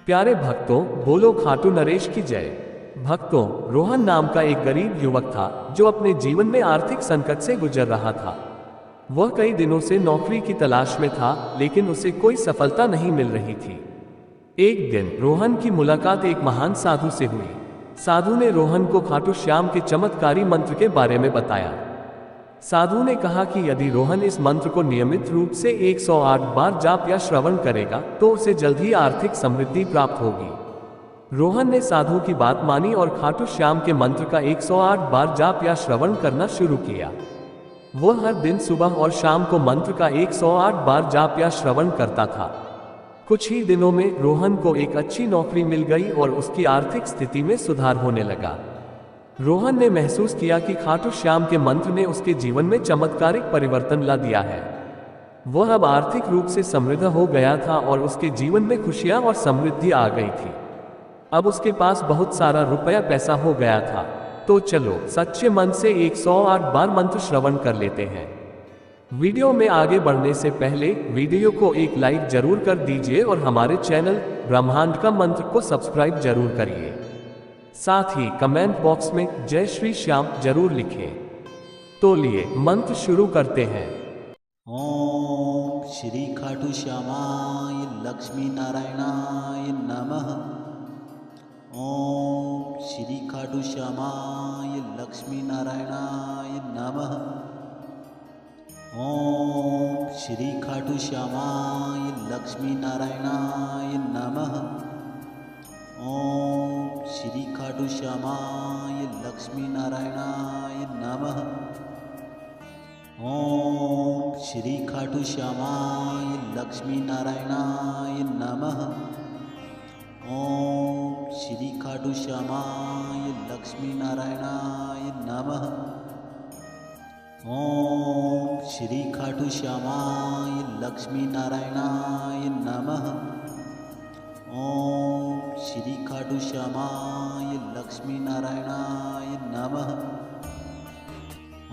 प्यारे भक्तों, बोलो खाटू नरेश की जय। भक्तों, रोहन नाम का एक गरीब युवक था जो अपने जीवन में आर्थिक संकट से गुजर रहा था। वह कई दिनों से नौकरी की तलाश में था, लेकिन उसे कोई सफलता नहीं मिल रही थी। एक दिन रोहन की मुलाकात एक महान साधु से हुई। साधु ने रोहन को खाटू श्याम के चमत्कारी मंत्र के बारे में बताया। साधु ने कहा कि यदि रोहन इस मंत्र को नियमित रूप से 108 बार जाप या श्रवण करेगा तो उसे जल्द ही आर्थिक समृद्धि प्राप्त होगी। रोहन ने साधु की बात मानी और खाटू श्याम के मंत्र का 108 बार जाप या श्रवण करना शुरू किया। वह हर दिन सुबह और शाम को मंत्र का 108 बार जाप या श्रवण करता था। कुछ ही दिनों में रोहन को एक अच्छी नौकरी मिल गई और उसकी आर्थिक स्थिति में सुधार होने लगा। रोहन ने महसूस किया कि खाटू श्याम के मंत्र ने उसके जीवन में चमत्कारिक परिवर्तन ला दिया है। वह अब आर्थिक रूप से समृद्ध हो गया था और उसके जीवन में खुशियां और समृद्धि आ गई थी। अब उसके पास बहुत सारा रुपया पैसा हो गया था। तो चलो सच्चे मन से 108 बार मंत्र श्रवण कर लेते हैं। वीडियो में आगे बढ़ने से पहले वीडियो को एक लाइक जरूर कर दीजिए और हमारे चैनल ब्रह्मांड का मंत्र को सब्सक्राइब जरूर करिए। साथ ही कमेंट बॉक्स में जय श्री श्याम जरूर लिखें। तो लिए मंत्र शुरू करते हैं। ओम श्री खाटू श्यामाय लक्ष्मी नारायणाय नमः। ओम श्री खाटू श्यामाय लक्ष्मी नारायणाय नमः। ओम श्री खाटू श्यामाय लक्ष्मी नारायणाय नमः। ओम श्री खाटू श्यामाय लक्ष्मी नारायणाय नमः। ओम श्री खाटू श्यामाय लक्ष्मी नारायणाय नमः। ओम श्री खाटू श्यामाय लक्ष्मी नारायणाय नमः। ओम श्री खाटू श्यामाय लक्ष्मी नारायणाय नमः। ओम श्री खाटू श्यामाय लक्ष्मी नारायणाय नमः।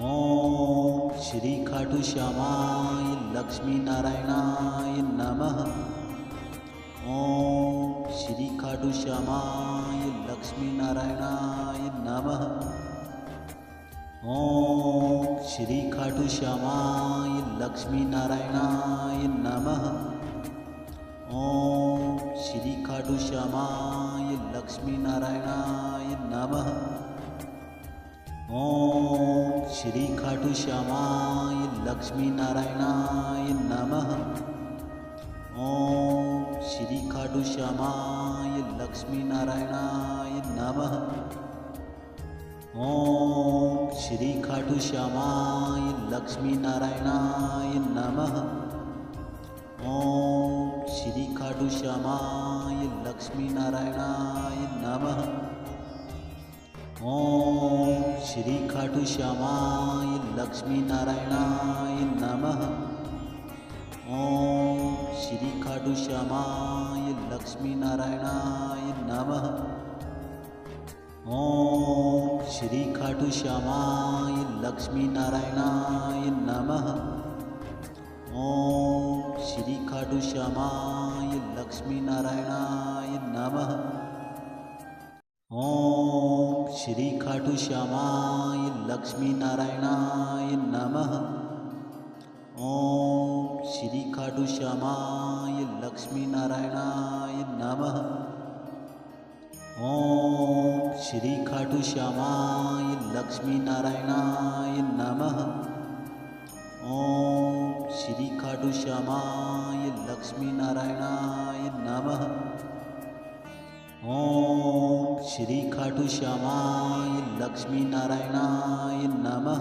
ओम श्री खाटू श्यामाय लक्ष्मी नारायणाय नमः। ओम श्री खाटू श्यामाय लक्ष्मी नारायणाय नमः। ओम श्री खाटू श्यामाय लक्ष्मी नारायणाय नमः। ओम श्री खाटू श्यामाय लक्ष्मी नारायणाय नमः। ओम श्री खाटू श्यामाय लक्ष्मी नारायणाय नमः। ओम श्री खाटू श्यामाय लक्ष्मी नारायणाय नमः। ओम श्री खाटू श्यामाय लक्ष्मी नारायणाय नमः। ओम श्री खाटू श्यामाय लक्ष्मी नारायणाय नमः। ओम श्री खाटू श्यामाय लक्ष्मी नारायणाय नमः। ओम श्री खाटू श्यामाय लक्ष्मी नारायणाय नमः। ओम श्री खाटू श्यामाय लक्ष्मी नारायणाय नमः। ओम श्री खाटू श्यामाय लक्ष्मी नारायणाय नमः। ओम श्री खाटू श्यामाय लक्ष्मी नारायणाय नमः। ओम श्री खाटू श्यामाय लक्ष्मी नारायणाय नमः। ओम श्री खाटू श्यामाय लक्ष्मी नारायणाय नमः। ओम श्री खाटू श्यामाय लक्ष्मी नारायणाय नमः। ओम श्री खाटू श्यामाय लक्ष्मी नारायणाय नमः।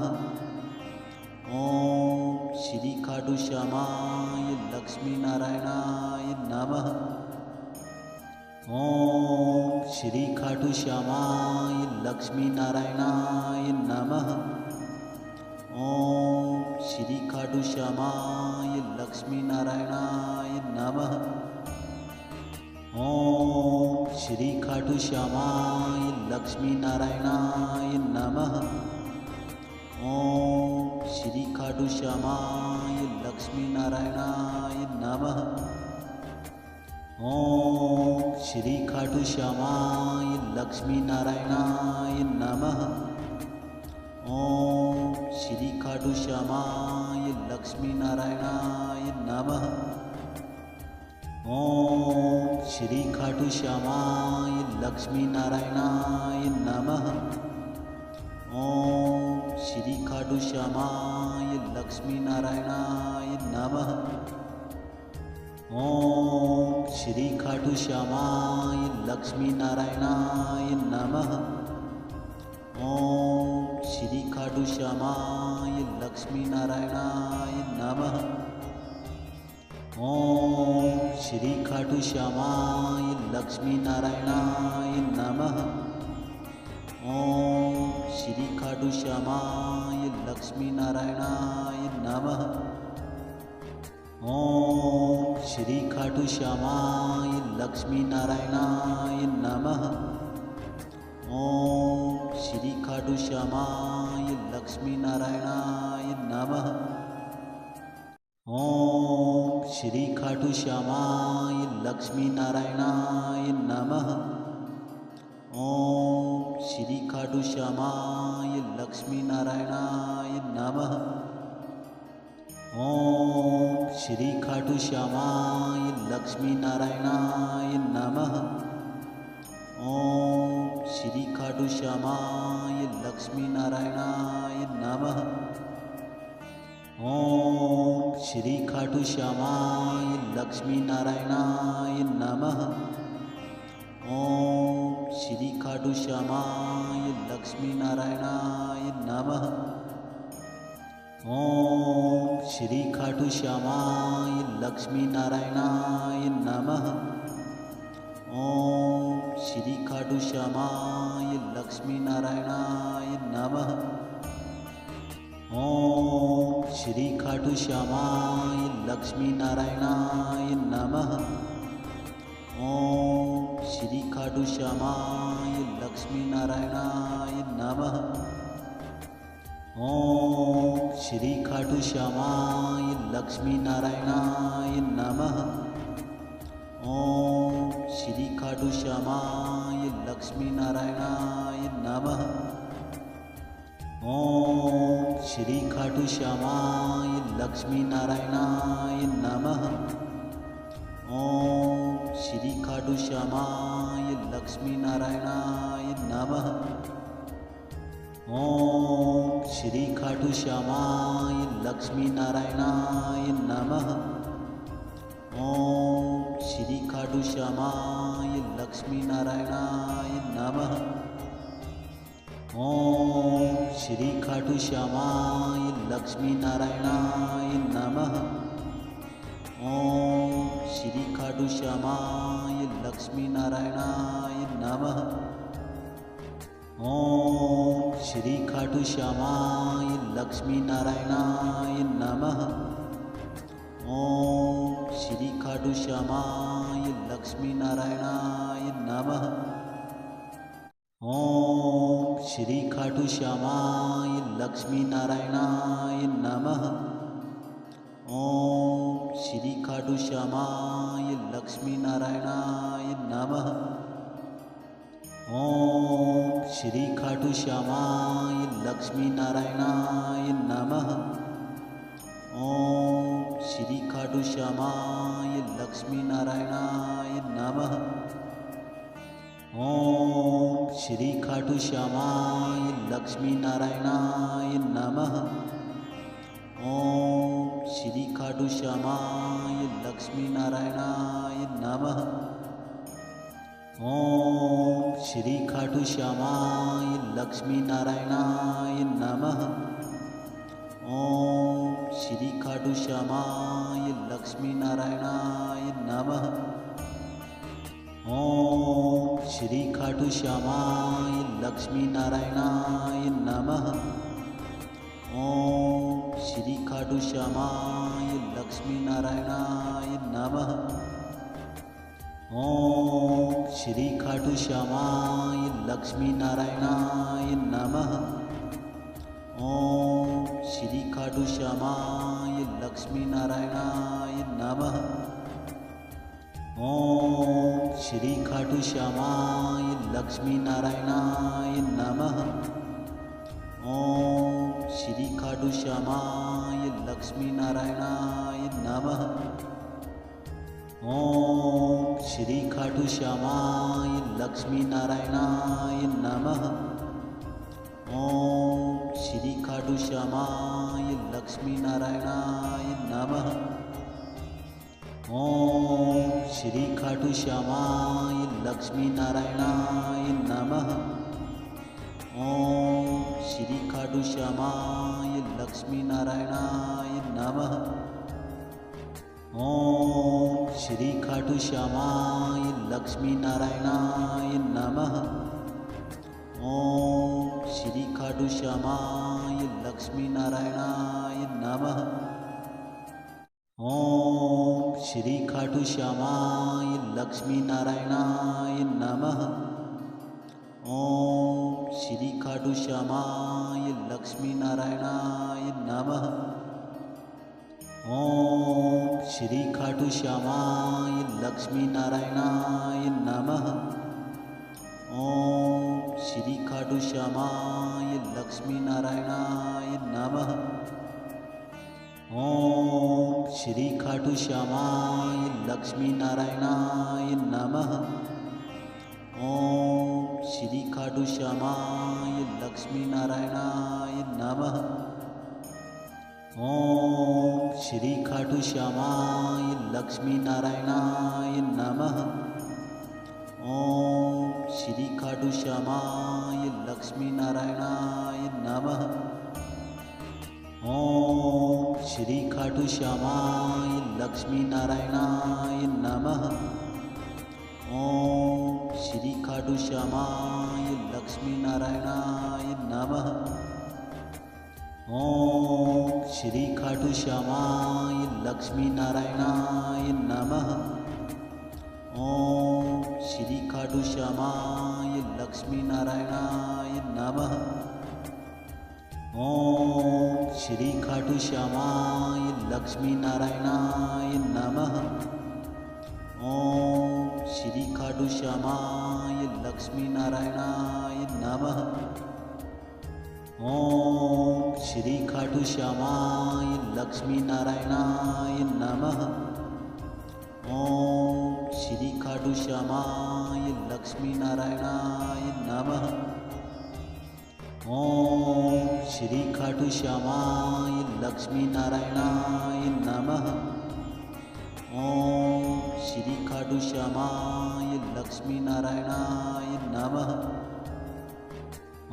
ओम श्री खाटू श्यामाय लक्ष्मी नारायणाय नमः। ओम श्री खाटू श्यामाय लक्ष्मी नारायणाय नमः। ओम श्री खाटू श्यामाय लक्ष्मी नारायणाय नमः। ओम श्री खाटू श्यामाय लक्ष्मी नारायणाय नमः। ओम श्री खाटू श्यामाय लक्ष्मी नारायणाय नमः। ओम श्री खाटू श्यामाय लक्ष्मी नारायणाय नमः। ओम श्री खाटू श्यामाय लक्ष्मी नारायणाय नमः। ओम श्री खाटू श्यामाय लक्ष्मी नारायणाय नमः। ओम श्री खाटू श्यामाय लक्ष्मी नारायणाय नमः। ओम श्री खाटू श्यामाय लक्ष्मी नारायणाय नमः। ओम श्री खाटू श्यामाय लक्ष्मी नारायणाय नमः। ओम श्री खाटू श्यामाय लक्ष्मी नारायणाय नमः। ओम श्री खाटू श्यामाय लक्ष्मी नारायणाय नमः। ओम श्री खाटू श्यामाय लक्ष्मी नारायणाय नमः। ओम श्री खाटू श्यामाय लक्ष्मी नारायणाय नमः। ओम श्री खाटू श्यामाय लक्ष्मी नारायणाय नमः। ओम श्री खाटू श्यामाय लक्ष्मी नारायणाय नमः। ओम श्री खाटू श्यामाय लक्ष्मी नारायणाय नमः। ओम श्री खाटू श्यामाय लक्ष्मी नारायणाय नमः। ओम श्री खाटू श्यामाय लक्ष्मी नारायणाय नमः। ओम श्री खाटू श्यामाय लक्ष्मी नारायणाय नमः। ओम श्री खाटू श्यामाय लक्ष्मी नारायणाय नमः। ओम श्री खाटू श्यामाय लक्ष्मी नारायणाय नमः। ओम श्री खाटू श्यामाय लक्ष्मी नारायणाय नमः। ओम श्री खाटू श्यामाय लक्ष्मी नारायणाय नमः। ओम श्री खाटू श्यामाय लक्ष्मी नारायणाय नमः। ओम श्री खाटू श्यामाय लक्ष्मी नारायणाय नमः। ओम श्री खाटू श्यामाय लक्ष्मी नारायणाय नमः। ओम श्री खाटू श्यामाय लक्ष्मी नारायणाय नमः। ओम श्री खाटू श्यामाय लक्ष्मी नारायणाय नमः। ओम श्री खाटू श्यामाय लक्ष्मी नारायणाय नमः। ओम श्री खाटू श्यामाय लक्ष्मी नारायणाय नमः। ओम श्री खाटू श्यामाय लक्ष्मी नारायणाय नमः। ओम श्री खाटू श्यामाय लक्ष्मी नारायणाय नमः। ओम श्री खाटू श्यामाय लक्ष्मी नारायणाय नमः। ओम श्री खाटू श्यामाय लक्ष्मी नारायणाय नमः। ओम श्री खाटू श्यामाय लक्ष्मी नारायणाय नमः। ओम श्री खाटू श्यामाय लक्ष्मी नारायणाय नमः। ओम श्री खाटू श्यामाय लक्ष्मी नारायणाय नमः। ओम श्री खाटू श्यामाय लक्ष्मी नारायणाय नमः। ओम श्री खाटू श्यामाय लक्ष्मी नारायणाय नमः। ओम श्री खाटू श्यामाय लक्ष्मी नारायणाय नमः। ओम श्री खाटू श्यामाय लक्ष्मी नारायणाय नमः। ओम श्री खाटू श्यामाय लक्ष्मी नारायणाय नमः। ओम श्री खाटू श्यामाय लक्ष्मी नारायणाय नमः। ओम श्री खाटू श्यामाय लक्ष्मी नारायणाय नमः। ओम श्री खाटू श्यामाय लक्ष्मी नारायणाय नमः। ओम श्री खाटू श्यामाय लक्ष्मी नारायणाय नमः। ओम श्री खाटू श्यामाय लक्ष्मी नारायणाय नमः। ओम श्री खाटू श्यामाय लक्ष्मी नारायणाय नमः। ओम श्री खाटू श्यामाय लक्ष्मी नारायणाय नमः। ओम श्री खाटू श्यामाय लक्ष्मी नारायणाय नमः। ओम श्री खाटू श्यामाय लक्ष्मी नारायणाय नमः। ओम श्री खाटू श्यामाय लक्ष्मी नारायणाय नमः। ओम श्री खाटू श्यामाय लक्ष्मी नारायणाय नमः। ओम श्री खाटू श्यामाय लक्ष्मी नारायणाय नमः। ओम श्री खाटू श्यामाय लक्ष्मी नारायणाय नमः। ओम श्री खाटू श्यामाय लक्ष्मी नारायणाय नमः। ओम श्री खाटू श्यामाय लक्ष्मी नारायणाय नमः। ओम श्री खाटू श्यामाय लक्ष्मी नारायणाय नमः। ओम श्री खाटू श्यामाय लक्ष्मी नारायणाय नमः। ओम श्री खाटू श्यामाय लक्ष्मी नारायणाय नमः। ओम श्री खाटू श्यामाय लक्ष्मी नारायणाय नमः। ओम श्री खाटू श्यामाय लक्ष्मी नारायणाय नमः। ओम श्री खाटू श्यामाय लक्ष्मी नारायणाय नमः। ओम श्री खाटू श्यामाय लक्ष्मी नारायणाय नमः। ओम श्री खाटू श्यामाय लक्ष्मी नारायणाय नमः। ओम श्री खाटू श्यामाय लक्ष्मी नारायणाय नमः। ओम श्री खाटू श्यामाय लक्ष्मी नारायणाय नमः। ओम श्री खाटू श्यामाय लक्ष्मी नारायणाय नमः। ओम श्री खाटू श्यामाय लक्ष्मी नारायणाय नमः। ओम श्री खाटू श्यामाय लक्ष्मी नारायणाय नमः। ओम श्री खाटू श्यामाय लक्ष्मी नारायणाय नमः।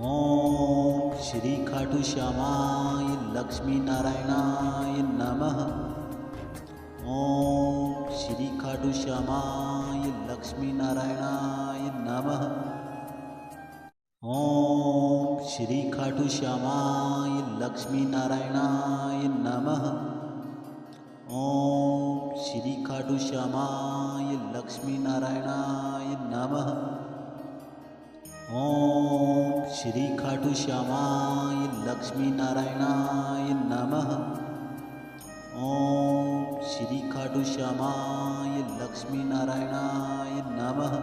ओम श्री खाटू श्यामाय लक्ष्मी नारायणाय नमः। ओम श्री खाटू श्यामाय लक्ष्मी नारायणाय नमः। ओम श्री खाटू श्यामाय लक्ष्मी नारायणाय नमः। ओम श्री खाटू श्यामाय लक्ष्मी नारायणाय नमः। ओम श्री खाटू श्यामाय लक्ष्मी नारायणाय नमः। ओम श्री खाटू श्यामाय लक्ष्मी नारायणाय नमः।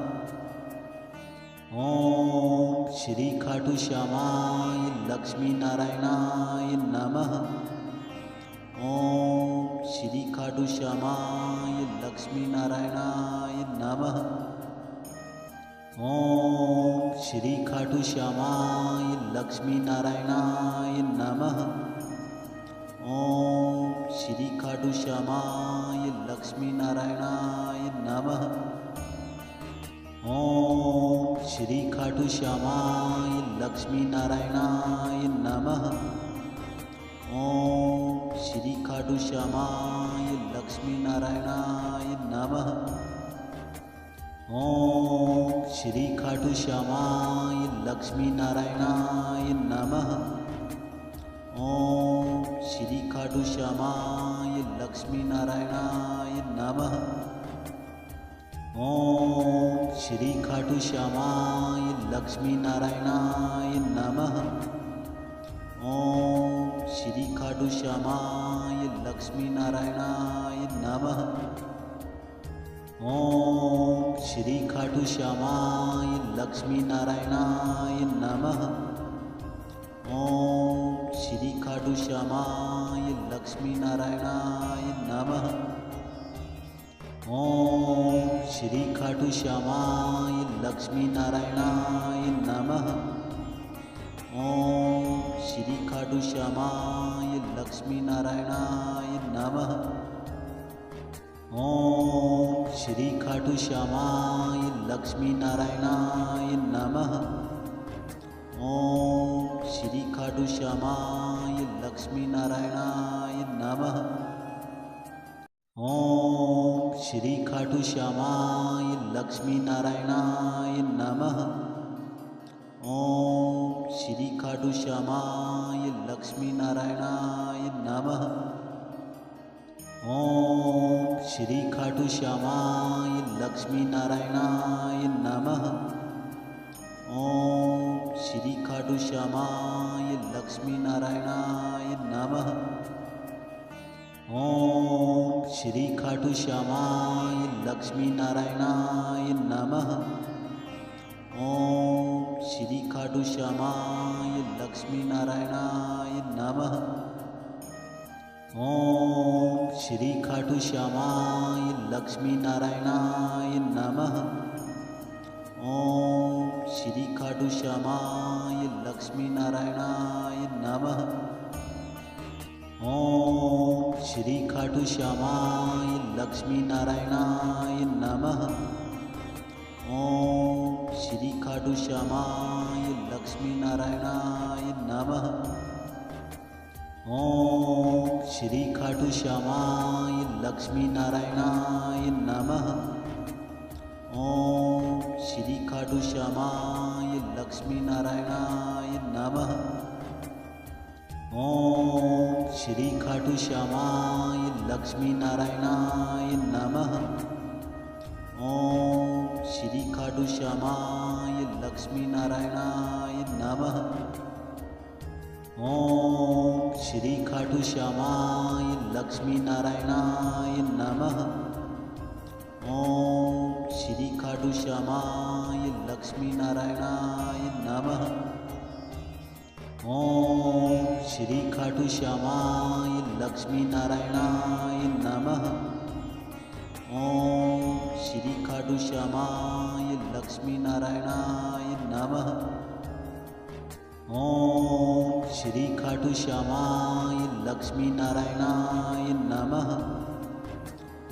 ओम श्री खाटू श्यामाय लक्ष्मी नारायणाय नमः। ओम श्री खाटू श्यामाय लक्ष्मी नारायणाय नमः। ओम श्री खाटू श्यामाय लक्ष्मी नारायणाय नमः। ओम श्री खाटू श्यामाय लक्ष्मी नारायणाय नमः। ओम श्री खाटू श्यामाय लक्ष्मी नारायणाय नमः। ओम श्री खाटू श्यामाय लक्ष्मी नारायणाय नमः। ओम श्री खाटू श्यामाय लक्ष्मी नारायणाय नमः। ओम श्री खाटू श्यामाय लक्ष्मी नारायणाय नमः। ओम श्री खाटू श्यामाय लक्ष्मी नारायणाय नमः। ओम श्री खाटू श्यामाय लक्ष्मी नारायणाय नमः। ओम श्री खाटू श्यामाय लक्ष्मी नारायणाय नमः। ओम श्री खाटू श्यामाय लक्ष्मी नारायणाय नमः। ओम श्री खाटू श्यामाय लक्ष्मी नारायणाय नमः। ओम श्री खाटू श्यामाय लक्ष्मी नारायणाय नमः। ओम श्री खाटू श्यामाय लक्ष्मी नारायणाय नमः। ओम श्री खाटू श्यामाय लक्ष्मी नारायणाय नमः। ओम श्री खाटू श्यामाय लक्ष्मी नारायणाय नमः। ओम श्री खाटू श्यामाय लक्ष्मी नारायणाय नमः। ओम श्री खाटू श्यामाय लक्ष्मी नारायणाय नमः। ओम श्री खाटू श्यामाय लक्ष्मी नारायणाय नमः। ओम श्री खाटू श्यामाय लक्ष्मी नारायणाय नमः। ओम श्री खाटू श्यामाय लक्ष्मी नारायणाय नमः। ओम श्री खाटू श्यामाय लक्ष्मी नारायणाय नमः। ओम श्री खाटू श्यामाय लक्ष्मी नारायणाय नमः। ओम श्री खाटू श्यामाय लक्ष्मी नारायणाय नमः। ओम श्री खाटू श्यामाय लक्ष्मी नारायणाय नमः। ओम श्री खाटू श्यामाय लक्ष्मी नारायणाय नमः। ओम श्री खाटू श्यामाय लक्ष्मी नारायणाय नमः। ओम श्री खाटू श्यामाय लक्ष्मी नारायणाय नमः। ओम श्री खाटू श्यामाय लक्ष्मी नारायणाय नमः। ओम श्री खाटू श्यामाय लक्ष्मी नारायणाय नमः। ओम श्री खाटू श्यामाय लक्ष्मी नारायणाय नमः। ओम श्री खाटू श्यामाय लक्ष्मी नारायणाय नमः। ओम श्री खाटू श्यामाय लक्ष्मी नारायणाय नमः। ओम श्री खाटू श्यामाय लक्ष्मी नारायणाय नमः।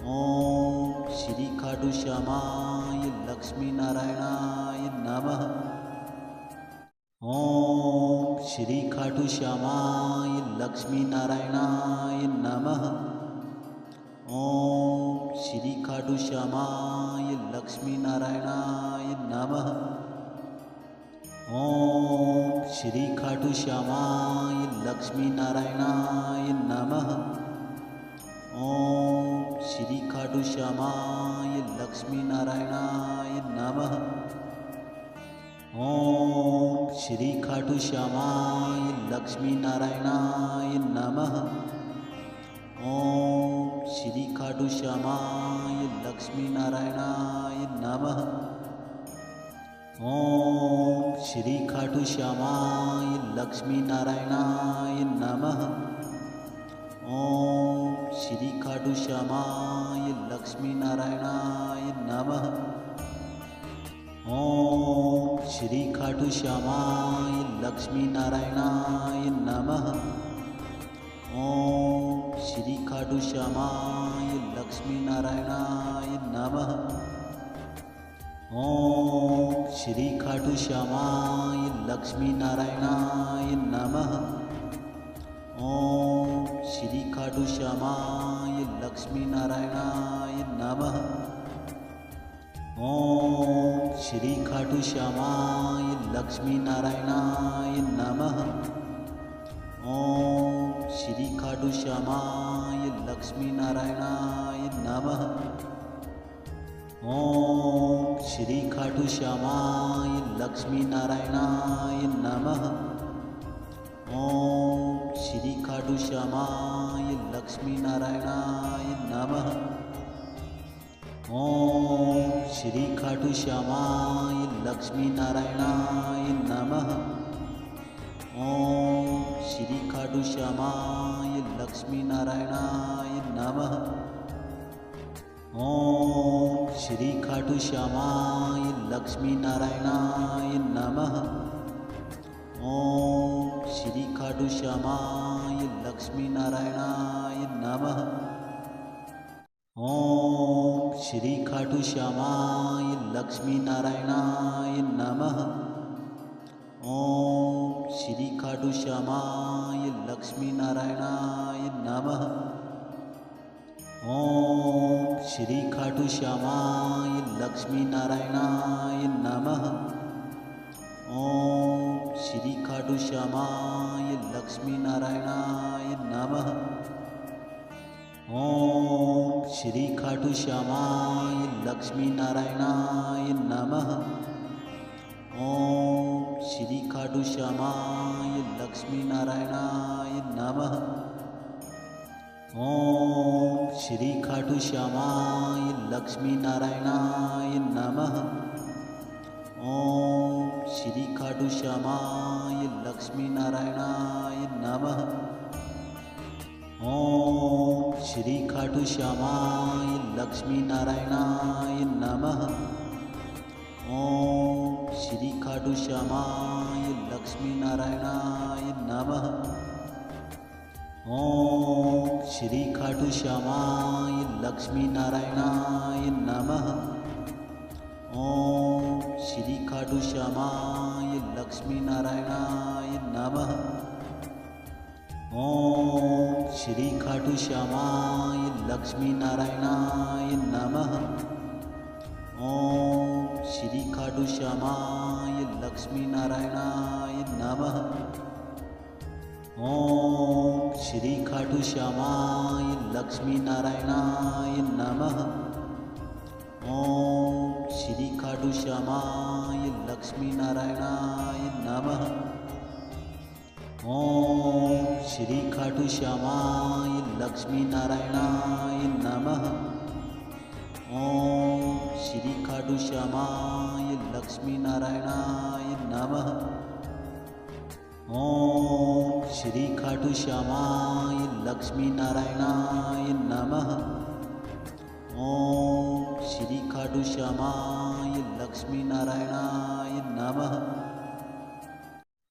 ओम श्री खाटू श्यामाय लक्ष्मी नारायणाय नमः। ओम श्री खाटू श्यामाय लक्ष्मी नारायणाय नमः। ओम श्री खाटू श्यामाय लक्ष्मी नारायणाय नमः। ओम श्री खाटू श्यामाय लक्ष्मी नारायणाय नमः। ओम श्री खाटू श्यामाय लक्ष्मी नारायणाय नमः। ओम श्री खाटू श्यामाय लक्ष्मी नारायणाय नमः। ओम श्री खाटू श्यामाय लक्ष्मी नारायणाय नमः। ओम श्री खाटू श्यामाय लक्ष्मी नारायणाय नमः। ओम श्री खाटू श्यामाय लक्ष्मी नारायणाय नमः। ओम श्री खाटू श्यामाय लक्ष्मी नारायणाय नमः। ओम श्री खाटू श्यामाय लक्ष्मी नारायणाय नमः। ओम श्री खाटू श्यामाय लक्ष्मी नारायणाय नमः। ओम श्री खाटू श्यामाय लक्ष्मी नारायणाय नमः। ओम श्री खाटू श्यामाय लक्ष्मी नारायणाय नमः। ओम श्री खाटू श्यामाय लक्ष्मी नारायणाय नमः। ओम श्री खाटू श्यामाय लक्ष्मी नारायणाय नमः। ओम श्री खाटू श्यामाय लक्ष्मी नारायणाय नमः। ओम श्री खाटू खाटू श्यामाय लक्ष्मी नारायणाय नमः। ओम श्री खाटू श्यामाय लक्ष्मी नारायणाय नमः। ओम श्री खाटू श्यामाय लक्ष्मी नारायणाय नमः। ओम श्री खाटू श्यामाय लक्ष्मी नारायणाय नमः। ओम श्री खाटू श्यामाय लक्ष्मी नारायणाय नमः। ओम श्री खाटू श्यामाय लक्ष्मी नारायणाय नमः। ओम श्री खाटू श्यामाय लक्ष्मी नारायणाय नमः। ओम श्री खाटू श्यामाय लक्ष्मी नारायणाय नमः। ओम श्री खाटू श्यामाय लक्ष्मी नारायणाय नमः। ओम श्री खाटू श्यामाय लक्ष्मी नारायणाय नमः। ओम श्री खाटू श्यामाय लक्ष्मी नारायणाय नमः। ओम श्री खाटू श्यामाय लक्ष्मी नारायणाय नमः। ओम श्री खाटू श्यामाय लक्ष्मी नारायणाय नमः। ओम श्री खाटू श्यामाय लक्ष्मी नारायणाय नमः। ओम श्री खाटू श्यामाय लक्ष्मी नारायणाय नमः। ओम श्री खाटू श्यामाय लक्ष्मी नारायणाय नमः। ओम श्री खाटू श्यामाय लक्ष्मी नारायणाय नमः। ओम श्री खाटू श्यामाय लक्ष्मी नारायणाय नमः। ओम श्री खाटू श्यामाय लक्ष्मी नारायणाय नमः। ओम श्री खाटू श्यामाय लक्ष्मी नारायणाय नमः। ओम श्री खाटू श्यामाय लक्ष्मी नारायणाय नमः। ओम श्री खाटू श्यामाय लक्ष्मी नारायणाय नमः। ओम श्री खाटू श्यामाय लक्ष्मी नारायणाय नमः। ओम श्री खाटू श्यामाय लक्ष्मी नारायणाय नमः।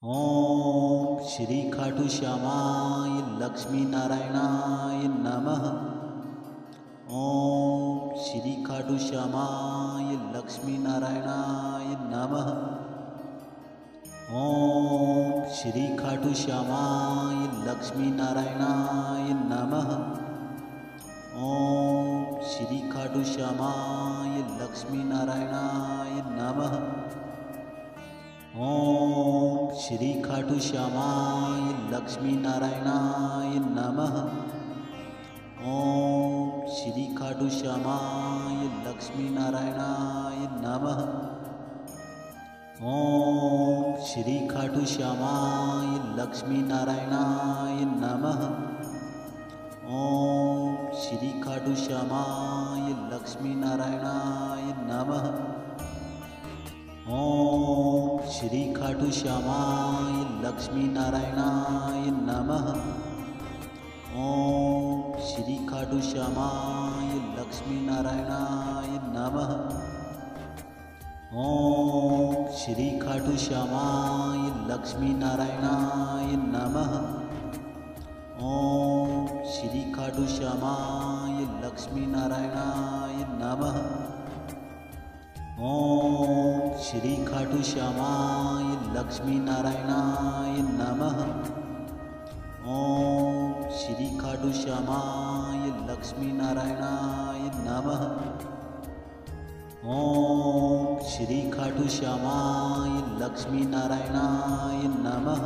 ओम श्री खाटू श्यामाय लक्ष्मी नारायणाय नमः। ओम श्री खाटू श्यामाय लक्ष्मी नारायणाय नमः। ओम श्री खाटू श्यामाय लक्ष्मी नारायणाय नमः। ओम श्री खाटू श्यामाय लक्ष्मी नारायणाय नमः। ओम श्री खाटू श्यामाय लक्ष्मी नारायणाय नमः। ओम श्री खाटू श्यामाय लक्ष्मी नारायणाय नमः। ओम श्री खाटू श्यामाय लक्ष्मी नारायणाय नमः। ओम श्री खाटू श्यामाय लक्ष्मी नारायणाय नमः। ओम श्री खाटू श्यामाय लक्ष्मी नारायणाय नमः। ओम श्री खाटू श्यामाय लक्ष्मी नारायणाय नमः। ओम श्री खाटू श्यामाय लक्ष्मी नारायणाय नमः। ओम श्री खाटू श्यामाय लक्ष्मी नारायणाय नमः। ओम श्री खाटू श्यामाय लक्ष्मी नारायणाय नमः। ओम श्री खाटू श्यामाय लक्ष्मी नारायणाय नमः। ओम श्री खाटू श्यामाय लक्ष्मी नारायणाय नमः।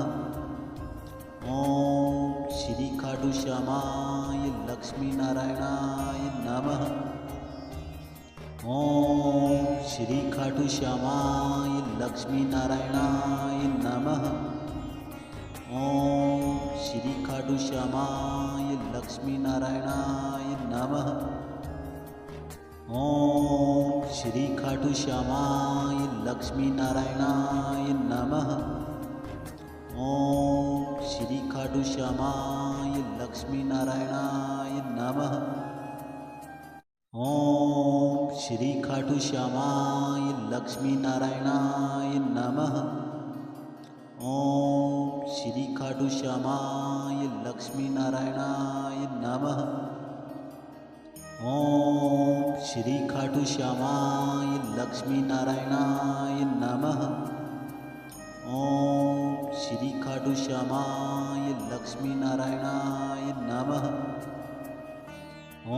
ओम श्री खाटू श्यामाय लक्ष्मी नारायणाय नमः। ओम श्री खाटू श्यामाय लक्ष्मी नारायणाय नमः। ओम श्री खाटू श्यामाय लक्ष्मी नारायणाय नमः। ओम श्री खाटू श्यामाय लक्ष्मी नारायणाय नमः। ओम श्री खाटू श्यामाय लक्ष्मी नारायणाय नमः। ओम श्री खाटू श्यामाय लक्ष्मी नारायणाय नमः। ओम श्री खाटू श्यामाय लक्ष्मी नारायणाय नमः। ओम श्री खाटू श्यामाय लक्ष्मी नारायणाय नमः। ओम श्री खाटू श्यामाय लक्ष्मी नारायणाय नमः।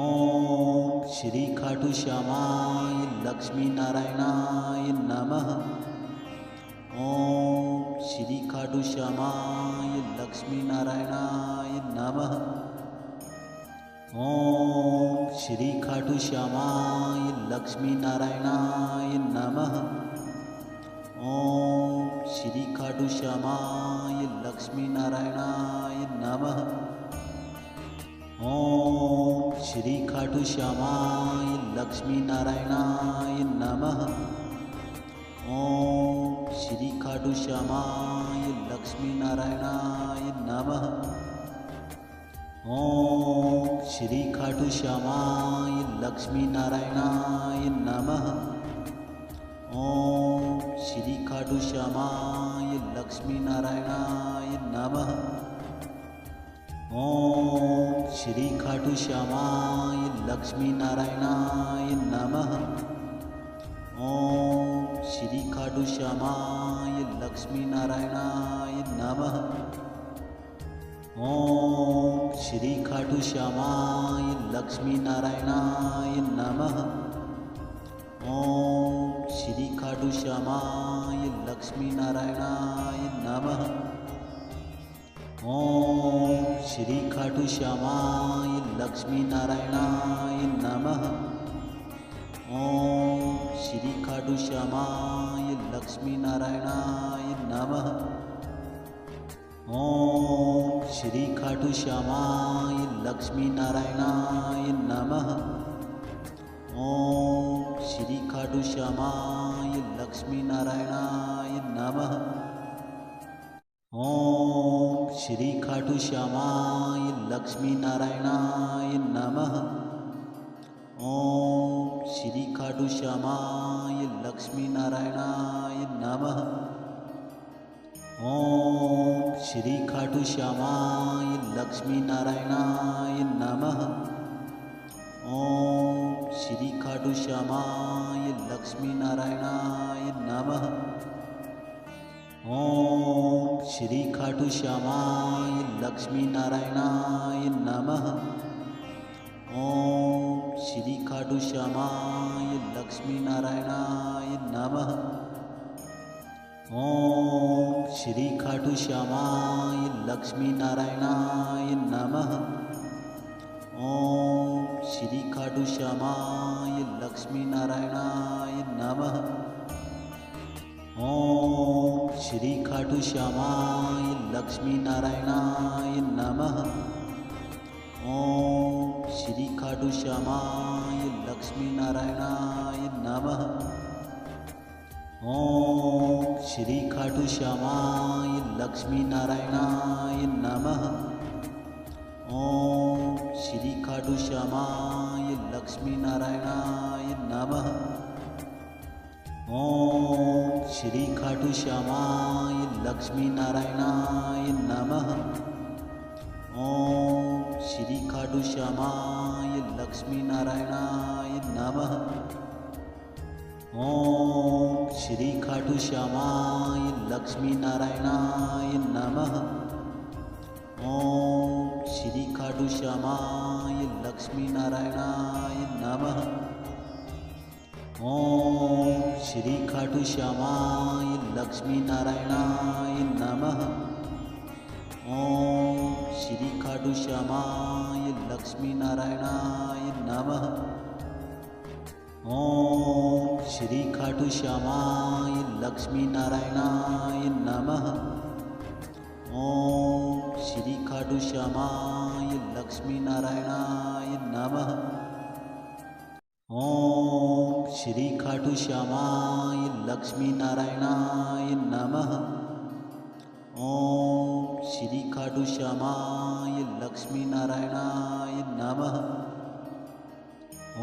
ओम श्री खाटू श्यामाय लक्ष्मी नारायणाय नमः। ओम श्री खाटू श्यामाय लक्ष्मी नारायणाय नमः। ओम श्री खाटू श्यामाय लक्ष्मी नारायणाय नमः। ओम श्री खाटू श्यामाय लक्ष्मी नारायणाय नमः। ओम श्री खाटू श्यामाय लक्ष्मी नारायणाय नमः। ओम श्री खाटू श्यामाय लक्ष्मी नारायणाय नमः। ओम श्री खाटू श्यामाय लक्ष्मी नारायणाय नमः। ओम श्री खाटू श्यामाय लक्ष्मी नारायणाय नमः। ओम श्री खाटू श्यामाय लक्ष्मी नारायणाय नमः। ओम श्री खाटू श्यामाय लक्ष्मी नारायणाय नमः। ओम श्री खाटू श्यामाय लक्ष्मी नारायणाय नमः। ओम श्री खाटू श्यामाय लक्ष्मी नारायणाय नमः। ओम श्री खाटू श्यामाय लक्ष्मी नारायणाय नमः। ओम श्री खाटू श्यामाय लक्ष्मी नारायणाय नमः। ओम श्री खाटू श्यामाय लक्ष्मी नारायणाय नमः। ओम श्री खाटू श्यामाय लक्ष्मी नारायणाय नमः। ओम श्री खाटू श्यामाय लक्ष्मी नारायणाय नमः। ओम श्री खाटू श्यामाय लक्ष्मी नारायणाय नमः। ओम श्री खाटू श्यामाय लक्ष्मी नारायणाय नमः। ओम श्री खाटू श्यामाय लक्ष्मी नारायणाय नमः। ओम श्री खाटू श्यामाय लक्ष्मी नारायणाय नमः। ओम श्री खाटू श्यामाय लक्ष्मी नारायणाय नमः। ओम श्री खाटू श्यामाय लक्ष्मी नारायणाय नमः। ओम श्री खाटू श्यामाय लक्ष्मी नारायणाय नमः। ओम श्री खाटू श्यामाय लक्ष्मी नारायणाय नमः। ओम श्री खाटू श्यामाय लक्ष्मी नारायणाय नमः। ओम श्री खाटू श्यामाय लक्ष्मी नारायणाय नमः। ओम श्री खाटू श्यामाय लक्ष्मी नारायणाय नमः। ओम श्री खाटू श्यामाय लक्ष्मी नारायणाय नमः। ओम श्री खाटू श्यामाय लक्ष्मी नारायणाय नमः। ओम श्री खाटू श्यामाय लक्ष्मी नारायणाय नमः। ओम श्री खाटू श्यामाय लक्ष्मी नारायणाय नमः। ओम श्री खाटू श्यामाय लक्ष्मी नारायणाय नमः। ओम श्री खाटू श्यामाय लक्ष्मी नारायणाय नमः। ओम श्री खाटू श्यामाय लक्ष्मी नारायणाय नमः। ओम श्री खाटू श्यामाय लक्ष्मी नारायणाय नमः। ओम श्री खाटू श्यामाय लक्ष्मी नारायणाय नमः। ओम श्री खाटू श्यामाय लक्ष्मी नारायणाय नमः।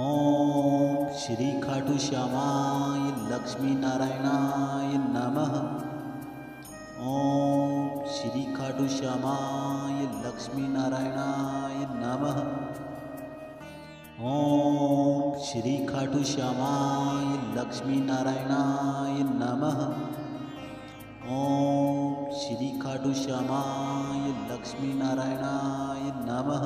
ओम श्री खाटू श्यामाय लक्ष्मी नारायणाय नमः। ओम श्री खाटू श्यामाय लक्ष्मी नारायणाय नमः। ओम श्री खाटू श्यामाय लक्ष्मी नारायणाय नमः। ओम श्री खाटू श्यामाय लक्ष्मी नारायणाय नमः।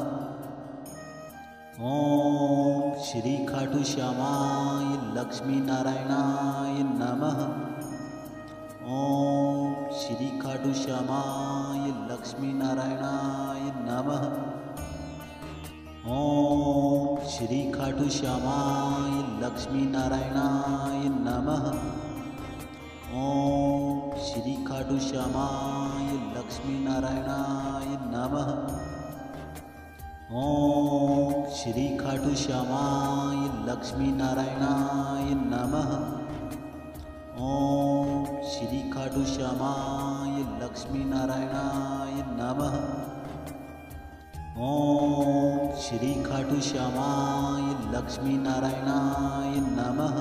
ओम श्री खाटू श्यामाय लक्ष्मी नारायणाय नमः। ओम श्री खाटू श्यामाय लक्ष्मी नारायणाय नमः। ओम श्री खाटू श्यामाय लक्ष्मी नारायणाय नमः। ओम श्री खाटू श्यामाय लक्ष्मी नारायणाय नमः। ओम श्री खाटू श्यामाय लक्ष्मी नारायणाय नमः। ओम श्री खाटू श्यामाय लक्ष्मी नारायणाय नमः। ओम श्री खाटू श्यामाय लक्ष्मी नारायणाय नमः।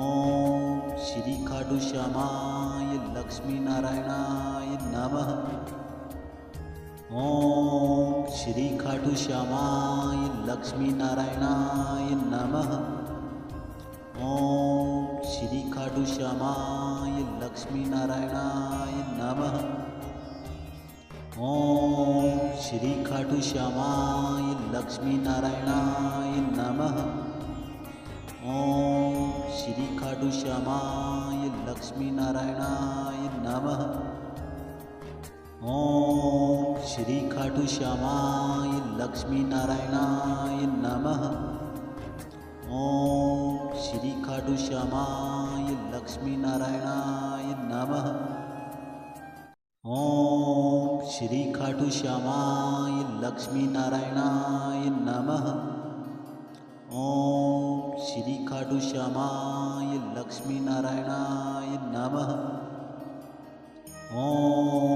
ओम श्री खाटू श्यामाय लक्ष्मी नारायणाय नमः। ओम श्री खाटू श्यामाय लक्ष्मी नारायणाय नमः। ओम श्री खाटू श्यामाय लक्ष्मी नारायणाय नमः। ओम श्री खाटू श्यामाय लक्ष्मी नारायणाय नमः। ओम श्री खाटू श्यामाय लक्ष्मी नारायणाय नमः। ओम श्री खाटू श्यामाय लक्ष्मी नारायणाय नमः। ओम श्री खाटू श्यामाय लक्ष्मी नारायणाय नमः। ओम श्री खाटू श्यामाय लक्ष्मी नारायणाय नमः। ओम श्री खाटू श्यामाय लक्ष्मी नारायणाय नमः।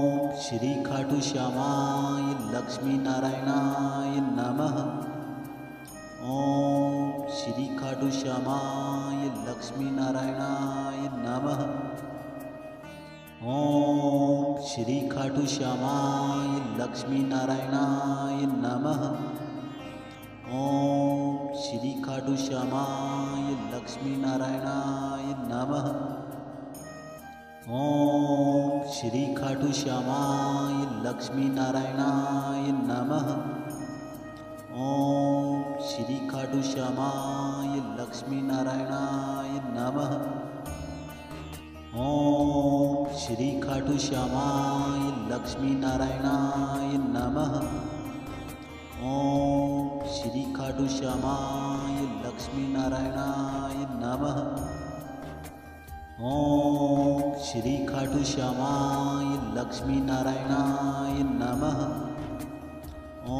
ओम श्री खाटू श्यामाय लक्ष्मी नारायणाय नमः। ओम श्री खाटू श्यामाय लक्ष्मी नारायणाय नमः। ओम श्री खाटू श्यामाय लक्ष्मी नारायणाय नमः। ओम श्री खाटू श्यामाय लक्ष्मी नारायणाय नमः। ओम श्री खाटू श्यामाय लक्ष्मी नारायणाय नमः। ओम श्री खाटू श्यामाय लक्ष्मी नारायणाय नमः। ओम श्री खाटू श्यामाय लक्ष्मी नारायणाय नमः। ओम श्री खाटू श्यामाय लक्ष्मी नारायणाय नमः। ओम श्री खाटू श्यामाय लक्ष्मी नारायणाय नमः। ओम श्री खाटू श्यामाय लक्ष्मी नारायणाय नमः। ओम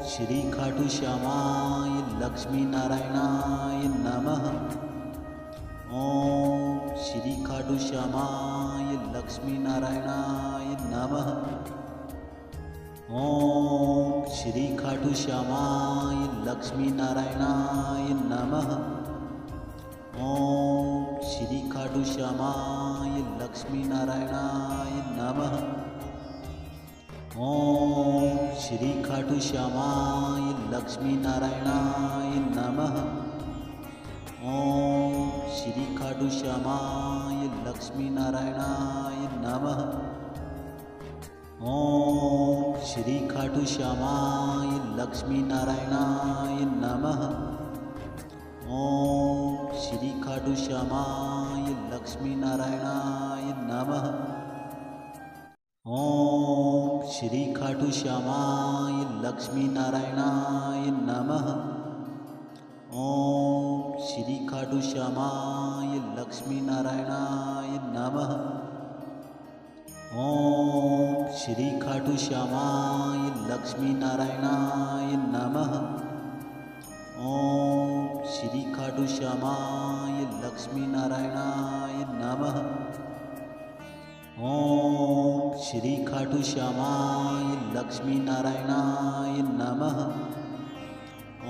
श्री खाटू श्यामाय लक्ष्मी नारायणाय नमः। ओम श्री खाटू श्यामाय लक्ष्मी नारायणाय नमः। ओम श्री खाटू श्यामाय लक्ष्मी नारायणाय नमः। ओम श्री खाटू श्यामाय लक्ष्मी नारायणाय नमः। ओम श्री खाटू श्यामाय लक्ष्मी नारायणाय नमः। ओम श्री खाटू श्यामाय लक्ष्मी नारायणाय नमः। ओम श्री खाटू श्यामाय लक्ष्मी नारायणाय नमः। ओम श्री खाटू श्यामाय लक्ष्मी नारायणाय नमः। ओम श्री खाटू श्यामाय लक्ष्मी नारायणाय नमः। ओम श्री खाटू श्यामाय लक्ष्मी नारायणाय नमः। ओम श्री खाटू श्यामाय लक्ष्मी नारायणाय नमः। ओम श्री खाटू श्यामाय लक्ष्मी नारायणाय नमः। ओम श्री खाटू श्यामाय लक्ष्मी नारायणाय नमः।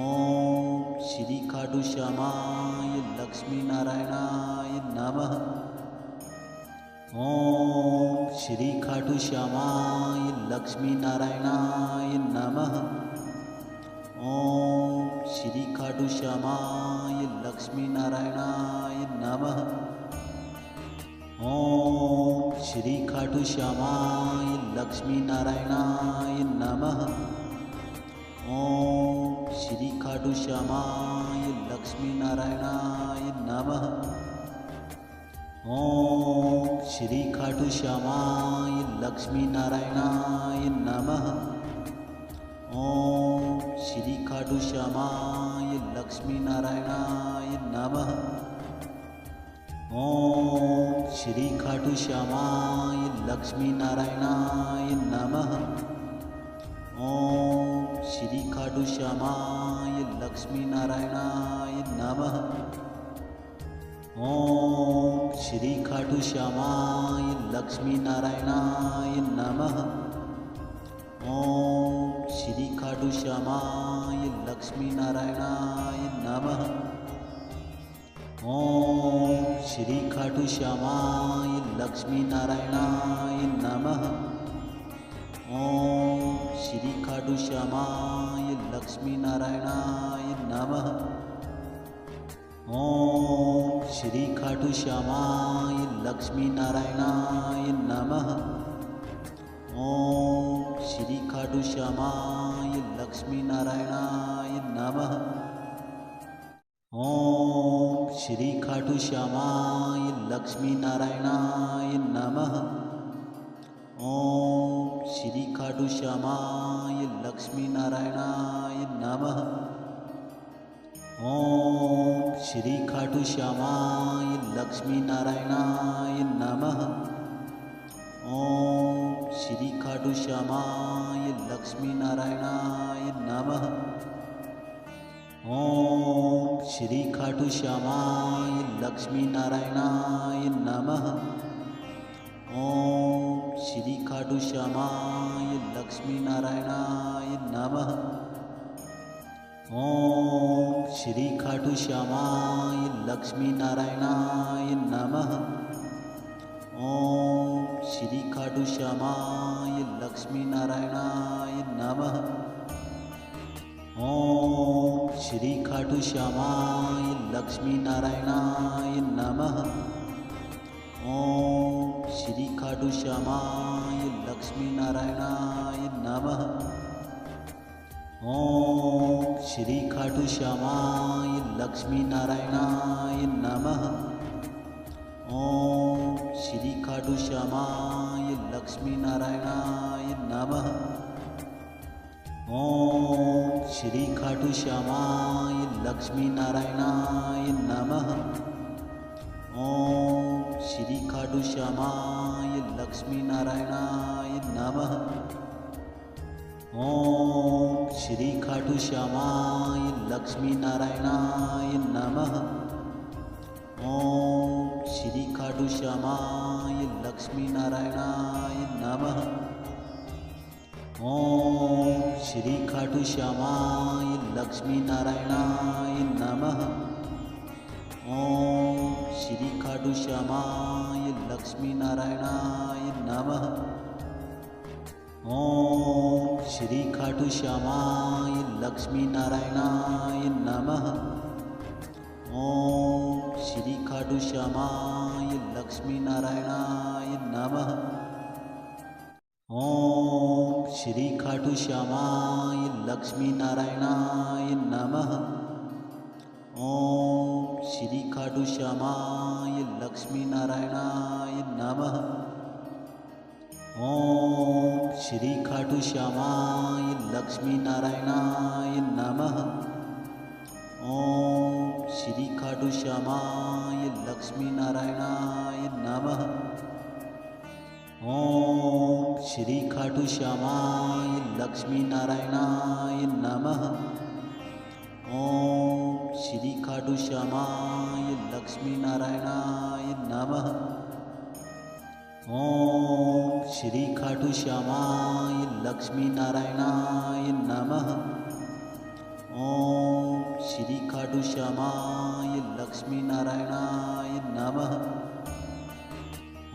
ओम श्री खाटू श्यामाय लक्ष्मी नारायणाय नमः। ओम श्री खाटू श्यामाय लक्ष्मी नारायणाय नमः। ओम श्री खाटू श्यामाय लक्ष्मी नारायणाय नमः। ओम श्री खाटू श्यामाय लक्ष्मी नारायणाय नमः। ओम श्री खाटू श्यामाय लक्ष्मी नारायणाय नमः। ओम श्री खाटू श्यामाय लक्ष्मी नारायणाय नमः। ओम श्री खाटू श्यामाय लक्ष्मी नारायणाय नमः। ओम श्री खाटू श्यामाय लक्ष्मी नारायणाय नमः। ओम श्री खाटू श्यामाय लक्ष्मी नारायणाय नमः। ओम श्री खाटू श्यामाय लक्ष्मी नारायणाय नमः। ओम श्री खाटू श्यामाय लक्ष्मी नारायणाय नमः। ओम श्री खाटू श्यामाय लक्ष्मी नारायणाय नमः। ओम श्री खाटू श्यामाय लक्ष्मी नारायणाय नमः। ओम श्री खाटू श्यामाय लक्ष्मी नारायणाय नमः। ओम श्री खाटू श्यामाय लक्ष्मी नारायणाय नमः। ओम श्री खाटू श्यामाय लक्ष्मी नारायणाय नमः। ओम श्री खाटू श्यामाय लक्ष्मी नारायणाय नमः। ओम श्री खाटू श्यामाय लक्ष्मी नारायणाय नमः। ओम श्री खाटू श्यामाय लक्ष्मी नारायणाय नमः। ओम श्री खाटू श्यामाय लक्ष्मी नारायणाय नमः। ओम श्री खाटू श्यामाय लक्ष्मी नारायणाय नमः। ओम श्री खाटू श्यामाय लक्ष्मी नारायणाय नमः। ओम श्री खाटू श्यामाय लक्ष्मी नारायणाय नमः। ओम श्री खाटू श्यामाय लक्ष्मी नारायणाय नमः। ओम श्री खाटू श्यामाय लक्ष्मी नारायणाय नमः। ओम श्री खाटू श्यामाय लक्ष्मी नारायणाय नमः। ओम श्री खाटू श्यामाय लक्ष्मी नारायणाय नमः। ओम श्री खाटू श्यामाय लक्ष्मी नारायणाय नमः। ओम श्री खाटू श्यामाय लक्ष्मी नारायणाय नमः। ओम श्री खाटू श्यामाय लक्ष्मी नारायणाय नमः। ओम श्री खाटू श्यामाय लक्ष्मी नारायणाय नमः। ओम श्री खाटू श्यामाय लक्ष्मी नारायणाय नमः। ओम श्री खाटू श्यामाय लक्ष्मी नारायणाय नमः। ओम श्री खाटू श्यामाय लक्ष्मी नारायणाय नमः। ओम श्री खाटू श्यामाय लक्ष्मी नारायणाय नमः। ओम श्री खाटू श्यामाय लक्ष्मी नारायणाय नमः। ओम श्री खाटू श्यामाय लक्ष्मी नारायणाय नमः। ओम श्री खाटू श्यामाय लक्ष्मी नारायणाय नमः। ओम श्री खाटू श्यामाय लक्ष्मी नारायणाय नमः। ओम श्री खाटू श्यामाय लक्ष्मी नारायणाय नमः। ओम श्री खाटू श्यामाय लक्ष्मी नारायणाय नमः। ओम श्री खाटू श्यामाय लक्ष्मी नारायणाय नमः। ओम श्री खाटू श्यामाय लक्ष्मी नारायणाय नमः।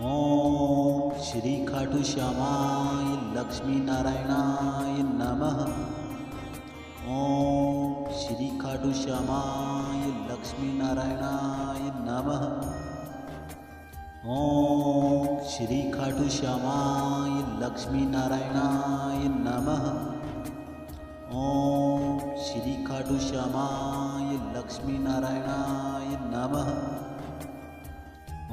ओम श्री खाटू श्यामाय लक्ष्मी नारायणाय नमः। ओम श्री खाटू श्यामाय लक्ष्मी नारायणाय नमः। ओम श्री खाटू श्यामाय लक्ष्मी नारायणाय नमः। ओम श्री खाटू श्यामाय लक्ष्मी नारायणाय नमः।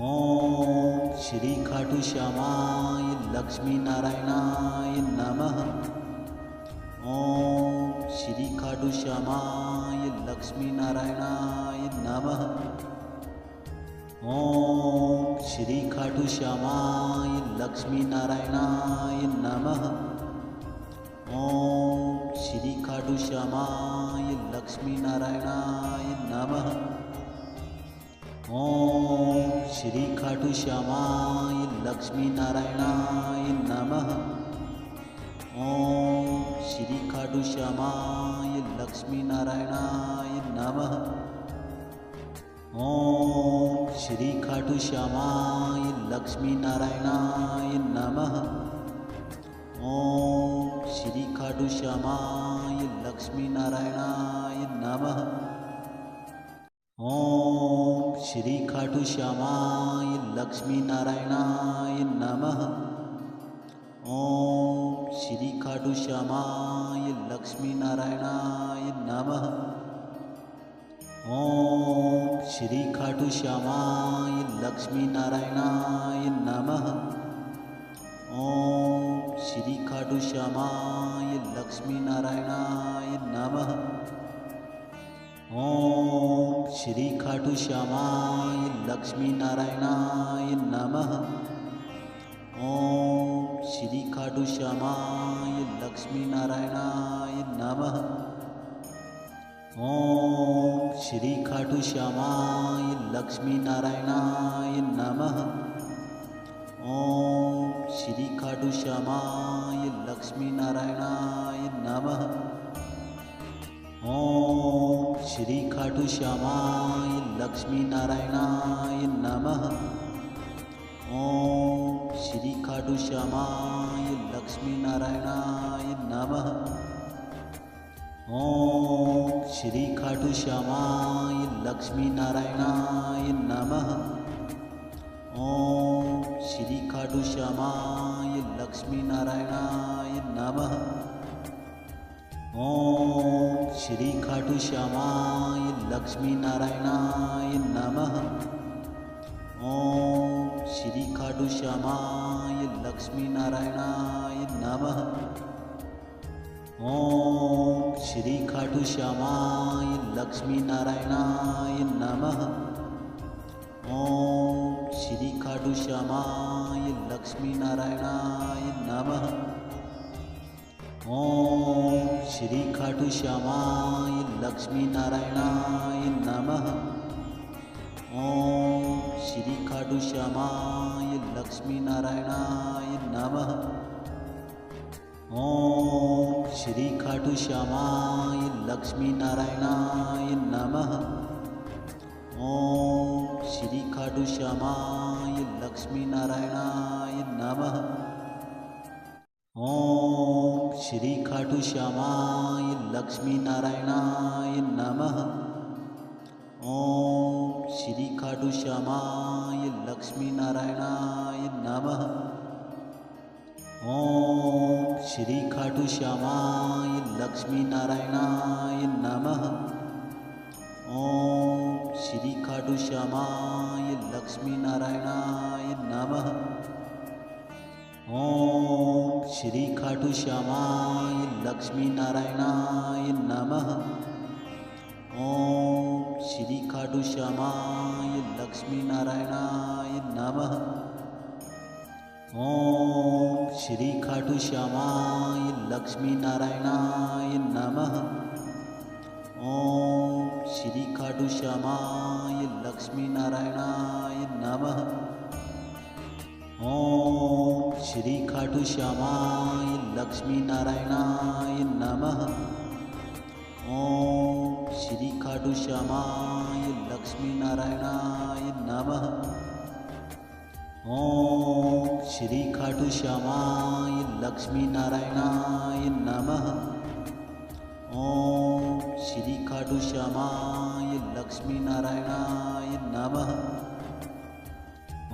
ओम श्री खाटू श्यामाय लक्ष्मी नारायणाय नमः। ओम श्री खाटू श्यामाय लक्ष्मी नारायणाय नमः। ओम श्री खाटू श्यामाय लक्ष्मी नारायणाय नमः। ओम श्री खाटू श्यामाय लक्ष्मी नारायणाय नमः। ओम श्री खाटू श्यामाय लक्ष्मी नारायणाय नमः। ओम श्री खाटू श्यामाय लक्ष्मी नारायणाय नमः। ओम श्री खाटू श्यामाय लक्ष्मी नारायणाय नमः। ओम श्री खाटू श्यामाय लक्ष्मी नारायणाय नमः। ओम श्री खाटू श्यामाय लक्ष्मी नारायणाय नमः। ओम श्री खाटू श्यामाय लक्ष्मी नारायणाय नमः। ओम श्री खाटू श्यामाय लक्ष्मी नारायणाय नमः। ओम श्री खाटू श्यामाय लक्ष्मी नारायणाय नमः। ओम श्री खाटू श्यामाय लक्ष्मी नारायणाय नमः। ओम श्री खाटू श्यामाय लक्ष्मी नारायणाय नमः। ओम श्री खाटू श्यामाय लक्ष्मी नारायणाय नमः। ओम श्री खाटू श्यामाय लक्ष्मी नारायणाय नमः। ओम श्री खाटू श्यामाय लक्ष्मी नारायणाय नमः। ओम श्री खाटू श्यामाय लक्ष्मी नारायणाय नमः। ओम श्री खाटू श्यामाय लक्ष्मी नारायणाय नमः। ओम श्री खाटू श्यामाय लक्ष्मी नारायणाय नमः। ओम श्री खाटू श्यामाय लक्ष्मी नारायणाय नमः। ओम श्री खाटू श्यामाय लक्ष्मी नारायणाय नमः। ओम श्री खाटू श्यामाय लक्ष्मी नारायणाय नमः। ओम श्री खाटू श्यामाय लक्ष्मी नारायणाय नमः। ओम श्री खाटू श्यामाय लक्ष्मी नारायणाय नमः। ओम श्री खाटू श्यामाय लक्ष्मी नारायणाय नमः। ओम श्री खाटू श्यामाय लक्ष्मी नारायणाय नमः। ओम श्री खाटू श्यामाय लक्ष्मी नारायणाय नमः। ओम श्री खाटू श्यामाय लक्ष्मी नारायणाय नमः। ओम श्री खाटू श्यामाय लक्ष्मी नारायणाय नमः। ओम श्री खाटू श्यामाय लक्ष्मी नारायणाय नमः। ओम श्री खाटू श्यामाय लक्ष्मी नारायणाय नमः। ओम श्री खाटू श्यामाय लक्ष्मी नारायणाय नमः। ओम श्री खाटू श्यामाय लक्ष्मी नारायणाय नमः। ओम श्री खाटू श्यामाय लक्ष्मी नारायणाय नमः। ओम श्री खाटू श्यामाय लक्ष्मी नारायणाय नमः। ओम श्री खाटू श्यामाय लक्ष्मी नारायणाय नमः। ओम श्री खाटू श्यामाय लक्ष्मी नारायणाय नमः। ओम श्री खाटू श्यामाय लक्ष्मी नारायणाय नमः। ओम श्री खाटू श्यामाय लक्ष्मी नारायणाय नमः।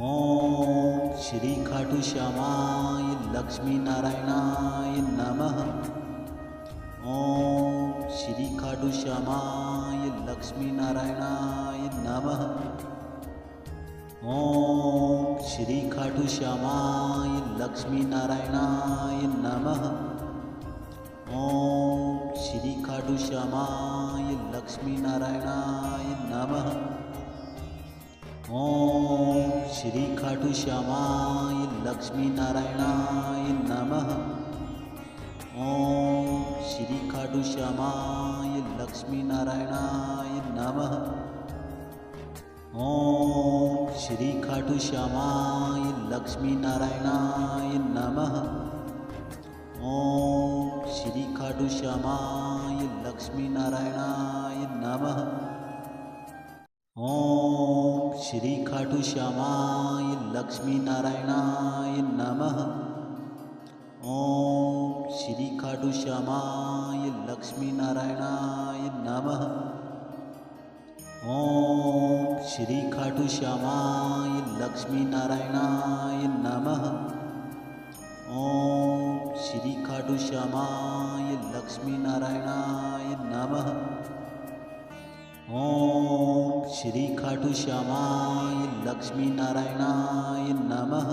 ओम श्री खाटू श्यामाय लक्ष्मी नारायणाय नमः। ओम श्री खाटू श्यामाय लक्ष्मी नारायणाय नमः। ओम श्री खाटू श्यामाय लक्ष्मी नारायणाय नमः। ओम श्री खाटू श्यामाय लक्ष्मी नारायणाय नमः। ओम श्री खाटू श्यामाय लक्ष्मी नारायणाय नमः। ओम श्री खाटू श्यामाय लक्ष्मी नारायणाय नमः। ओम श्री खाटू श्यामाय लक्ष्मी नारायणाय नमः। ओम श्री खाटू श्यामाय लक्ष्मी नारायणाय नमः। ओम श्री खाटू श्यामाय लक्ष्मी नारायणाय नमः। ओम श्री खाटू श्यामाय लक्ष्मी नारायणाय नमः। ओम श्री खाटू श्यामाय लक्ष्मी नारायणाय नमः। ओम श्री खाटू श्यामाय लक्ष्मी नारायणाय नमः। ओम श्री खाटू श्यामाय लक्ष्मी नारायणाय नमः।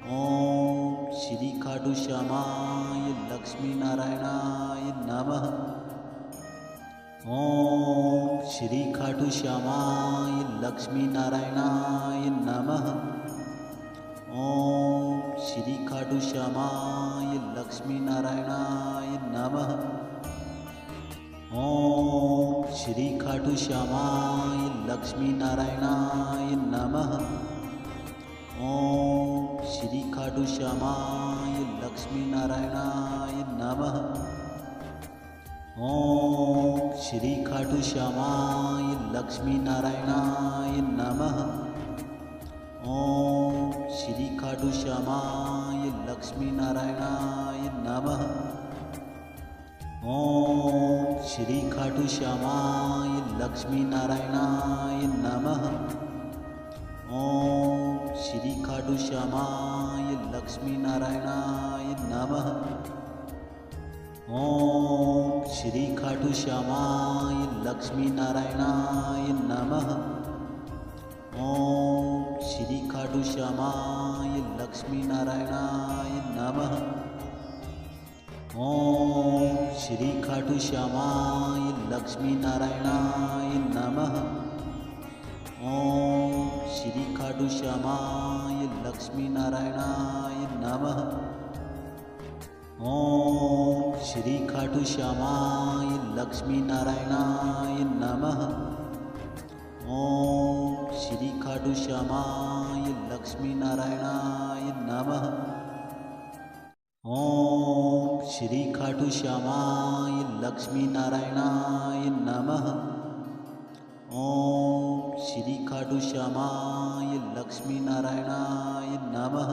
ओम श्री खाटू श्यामाय लक्ष्मी नारायणाय नमः। ओम श्री खाटू श्यामाय लक्ष्मी नारायणाय नमः। ओम श्री खाटू श्यामाय लक्ष्मी नारायणाय नमः। ओम श्री खाटू श्यामाय लक्ष्मी नारायणाय नमः। ओम श्री खाटू श्यामाय लक्ष्मी नारायणाय नमः। ओम श्री खाटू श्यामाय लक्ष्मी नारायणाय नमः। ओम श्री खाटू श्यामाय लक्ष्मी नारायणाय नमः। ओम श्री खाटू श्यामाय लक्ष्मी नारायणाय नमः। ओम श्री खाटू श्यामाय लक्ष्मी नारायणाय नमः। ओम श्री खाटू श्यामाय लक्ष्मी नारायणाय नमः। ओम श्री खाटू श्यामाय लक्ष्मी नारायणाय नमः। ओम श्री खाटू श्यामाय लक्ष्मी नारायणाय नमः। ओम श्री खाटू श्यामाय लक्ष्मी नारायणाय नमः। ओम श्री खाटू श्यामाय लक्ष्मी नारायणाय नमः। ओम श्री खाटू श्यामाय लक्ष्मी नारायणाय नमः। ओम श्री खाटू श्यामाय लक्ष्मी नारायणाय नमः। ओम श्री खाटू श्यामाय लक्ष्मी नारायणाय नमः।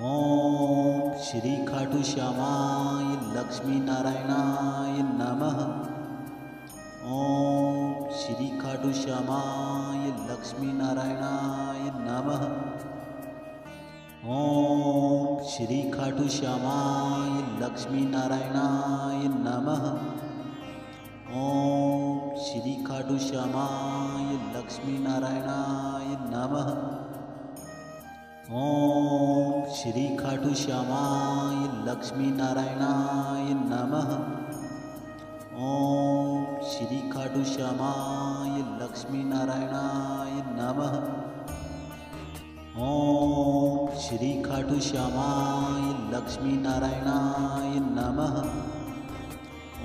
ओम श्री खाटू श्यामाय लक्ष्मी नारायणाय नमः। ओम श्री खाटू श्यामाय लक्ष्मी नारायणाय नमः। ओम श्री खाटू श्यामाय लक्ष्मी नारायणाय नमः। ओम श्री खाटू श्यामाय लक्ष्मी नारायणाय नमः। ओम श्री खाटू श्यामाय लक्ष्मी नारायणाय नमः। ओम श्री खाटू श्यामाय लक्ष्मी नारायणाय नमः। ओम श्री खाटू श्यामाय लक्ष्मी नारायणाय नमः।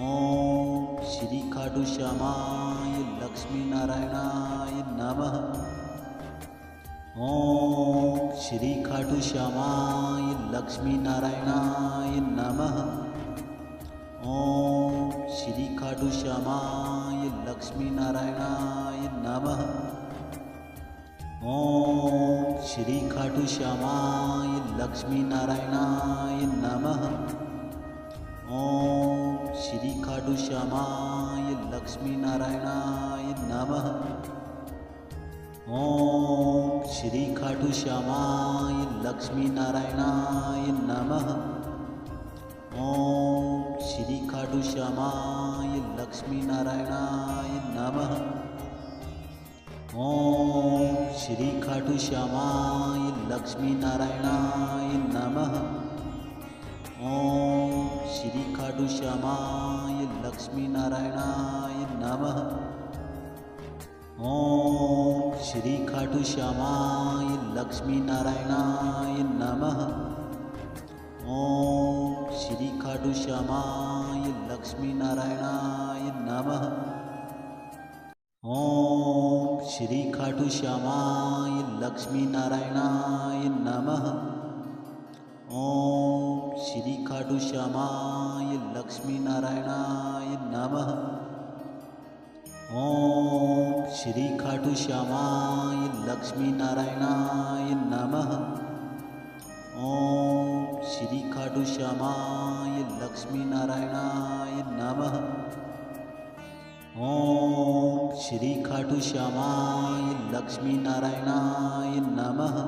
ओम श्री खाटू श्यामाय लक्ष्मी नारायणाय नमः। ओम श्री खाटू श्यामाय लक्ष्मी नारायणाय नमः। ओम श्री खाटू श्यामाय लक्ष्मी नारायणाय नमः। ओम श्री खाटू श्यामाय लक्ष्मी नारायणाय नमः। ओम श्री खाटू श्यामाय लक्ष्मी नारायणाय नमः। ओम श्री खाटू श्यामाय लक्ष्मी नारायणाय नमः। ओम श्री खाटू श्यामाय लक्ष्मी नारायणाय नमः। ओम श्री खाटू श्यामाय लक्ष्मी नारायणाय नमः। ओम श्री खाटू श्यामाय लक्ष्मी नारायणाय नमः। ओम श्री खाटू श्यामाय लक्ष्मी नारायणाय नमः। ओम श्री खाटू श्यामाय लक्ष्मी नारायणाय नमः। ओम श्री खाटू श्यामाय लक्ष्मी नारायणाय नमः। ओम श्री खाटू श्यामाय लक्ष्मी नारायणाय नमः। ओम श्री खाटू श्यामाय लक्ष्मी नारायणाय नमः। ओम श्री खाटू श्यामाय लक्ष्मी नारायणाय नमः। ओम श्री खाटू श्यामाय लक्ष्मी नारायणाय नमः।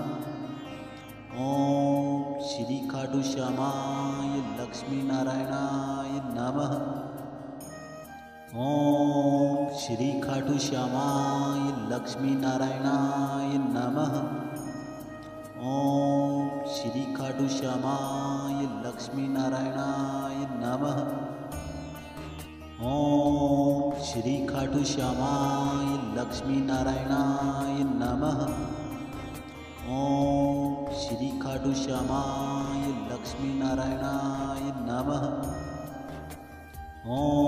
ओम श्री खाटू श्यामाय लक्ष्मी नारायणाय नमः। ओम श्री खाटू श्यामाय लक्ष्मी नारायणाय नमः। ओम श्री खाटू श्यामाय लक्ष्मी नारायणाय नमः। ओम श्री खाटू श्यामाय लक्ष्मी नारायणाय नमः। ओम श्री खाटू श्यामाय लक्ष्मी नारायणाय नमः।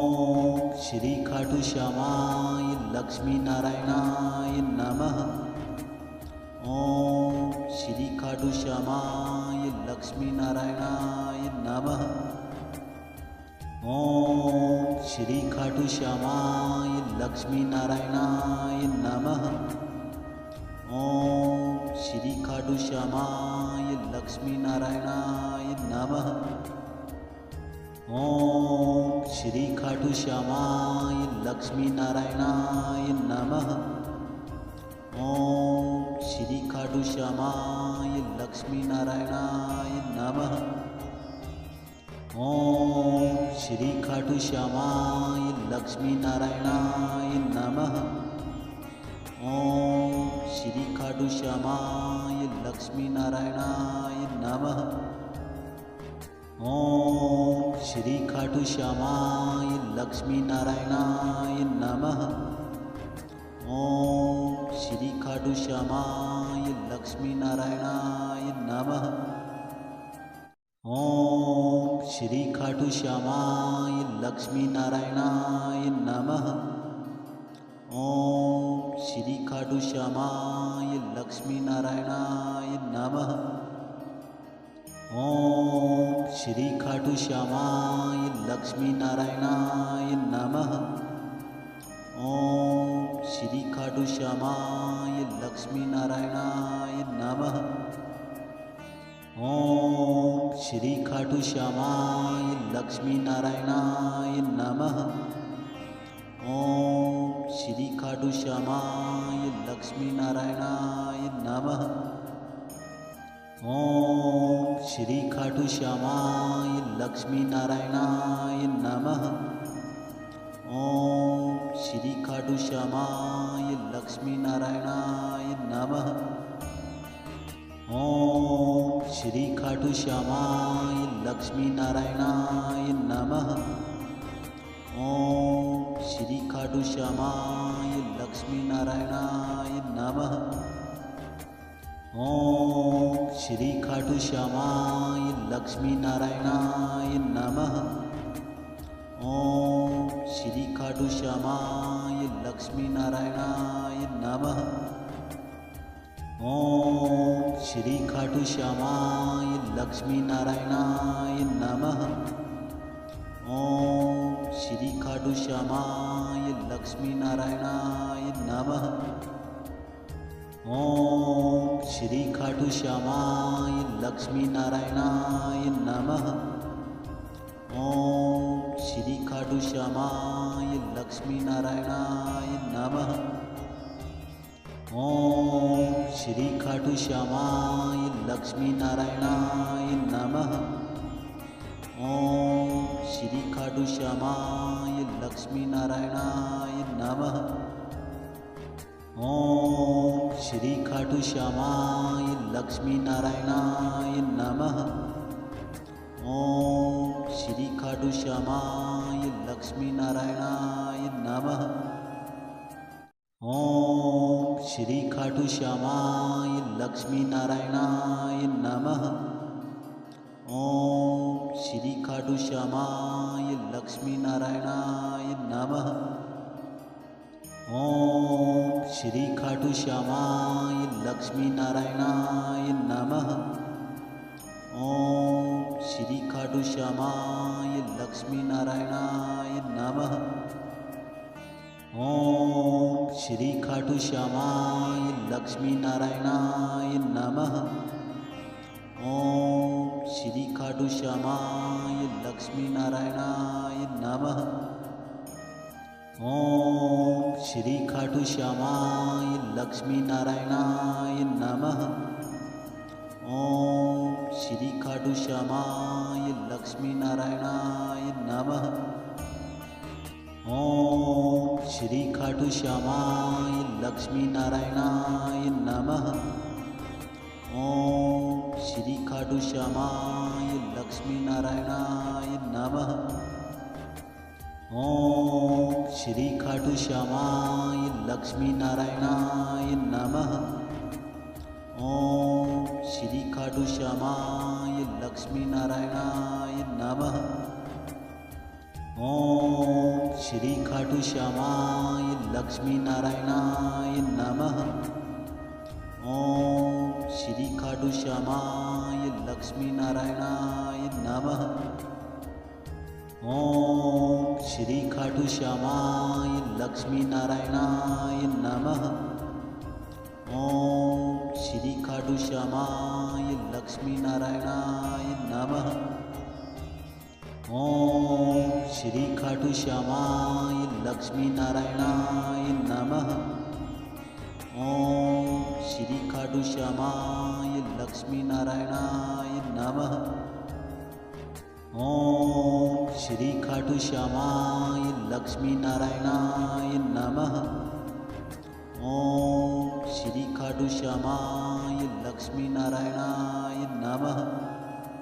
ओम श्री खाटू श्यामाय लक्ष्मी नारायणाय नमः। ओम श्री खाटू श्यामाय लक्ष्मी नारायणाय नमः। ओम श्री खाटू श्यामाय लक्ष्मी नारायणाय नमः। ओम श्री खाटू श्यामाय लक्ष्मी नारायणाय नमः। ओम श्री खाटू श्यामाय लक्ष्मी नारायणाय नमः। ओम श्री खाटू श्यामाय लक्ष्मी नारायणाय नमः। ओम श्री खाटू श्यामाय लक्ष्मी नारायणाय नमः। ओम श्री खाटू श्यामाय लक्ष्मी नारायणाय नमः। ओम श्री खाटू श्यामाय लक्ष्मी नारायणाय नमः। ओम श्री खाटू श्यामाय लक्ष्मी नारायणाय नमः। ओम श्री खाटू श्यामाय लक्ष्मी नारायणाय नमः। ओम श्री खाटू श्यामाय लक्ष्मी नारायणाय नमः। ओम श्री खाटू श्यामाय लक्ष्मी नारायणाय नमः। ओम श्री खाटू श्यामाय लक्ष्मी नारायणाय नमः। ओम श्री खाटू श्यामाय लक्ष्मी नारायणाय नमः। ओम श्री खाटू श्यामाय लक्ष्मी नारायणाय नमः। ओम श्री खाटू श्यामाय लक्ष्मी नारायणाय नमः। ओम श्री खाटू श्यामाय लक्ष्मी नारायणाय नमः। ओम श्री खाटू श्यामाय लक्ष्मी नारायणाय नमः। ओम श्री खाटू श्यामाय लक्ष्मी नारायणाय नमः। ओम श्री खाटू श्यामाय लक्ष्मी नारायणाय नमः। ओम श्री खाटू श्यामाय लक्ष्मी नारायणाय नमः। ओम श्री खाटू श्यामाय लक्ष्मी नारायणाय नमः। ओम श्री खाटू श्यामाय लक्ष्मी नारायणाय नमः। ओम श्री खाटू श्यामाय लक्ष्मी नारायणाय नमः। ओम श्री खाटू श्यामाय लक्ष्मी नारायणाय नमः। ओम श्री खाटू श्यामाय लक्ष्मी नारायणाय नमः। ओम श्री खाटू श्यामाय लक्ष्मी नारायणाय नमः। ओम श्री खाटू श्यामाय लक्ष्मी नारायणाय नमः। ओम श्री खाटू श्यामाय लक्ष्मी नारायणाय नमः। ओम श्री खाटू श्यामाय लक्ष्मी नारायणाय नमः। ओम श्री खाटू श्यामाय लक्ष्मी नारायणाय नमः। ओम श्री खाटू श्यामाय लक्ष्मी नारायणाय नमः। ओम श्री खाटू श्यामाय लक्ष्मी नारायणाय नमः। ओम श्री खाटू श्यामाय लक्ष्मी नारायणाय नमः। ओम श्री खाटू श्यामाय लक्ष्मी नारायणाय नमः। ओम श्री खाटू श्यामाय लक्ष्मी नारायणाय नमः। ओम श्री खाटू श्यामाय लक्ष्मी नारायणाय नमः। ओम श्री खाटू श्यामाय लक्ष्मी नारायणाय नमः। ओम श्री खाटू श्यामाय लक्ष्मी नारायणाय नमः। ओम श्री खाटू श्यामाय लक्ष्मी नारायणाय नमः। ओम श्री खाटू श्यामाय लक्ष्मी नारायणाय नमः। ओम श्री खाटू श्यामाय लक्ष्मी नारायणाय नमः। ओम श्री खाटू श्यामाय लक्ष्मी नारायणाय नमः। ओम श्री खाटू श्यामाय लक्ष्मी नारायणाय नमः। ओम श्री खाटू श्यामाय लक्ष्मी नारायणाय नमः। ओम श्री खाटू श्यामाय लक्ष्मी नारायणाय नमः। ओम श्री खाटू श्यामाय लक्ष्मी नारायणाय नमः। ओम श्री खाटू श्यामाय लक्ष्मी नारायणाय नमः। ओम श्री खाटू श्यामाय लक्ष्मी नारायणाय नमः।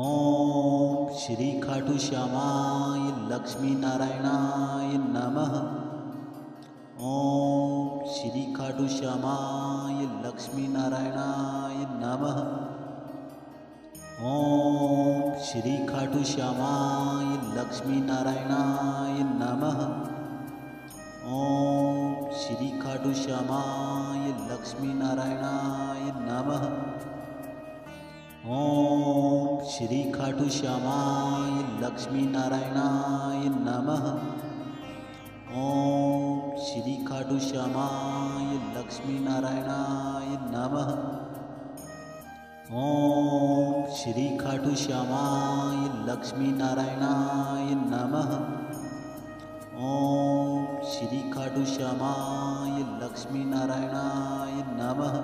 ओम श्री खाटू श्यामाय लक्ष्मी नारायणाय नमः। ओम श्री खाटू श्यामाय लक्ष्मी नारायणाय नमः। ओम श्री खाटू श्यामाय लक्ष्मी नारायणाय नमः। ओम श्री खाटू श्यामाय लक्ष्मी नारायणाय नमः। ओम श्री खाटू श्यामाय लक्ष्मी नारायणाय नमः। ओम श्री खाटू श्यामाय लक्ष्मी नारायणाय नमः। ओम श्री खाटू श्यामाय लक्ष्मी नारायणाय नमः। ओम श्री खाटू श्यामाय लक्ष्मी नारायणाय नमः।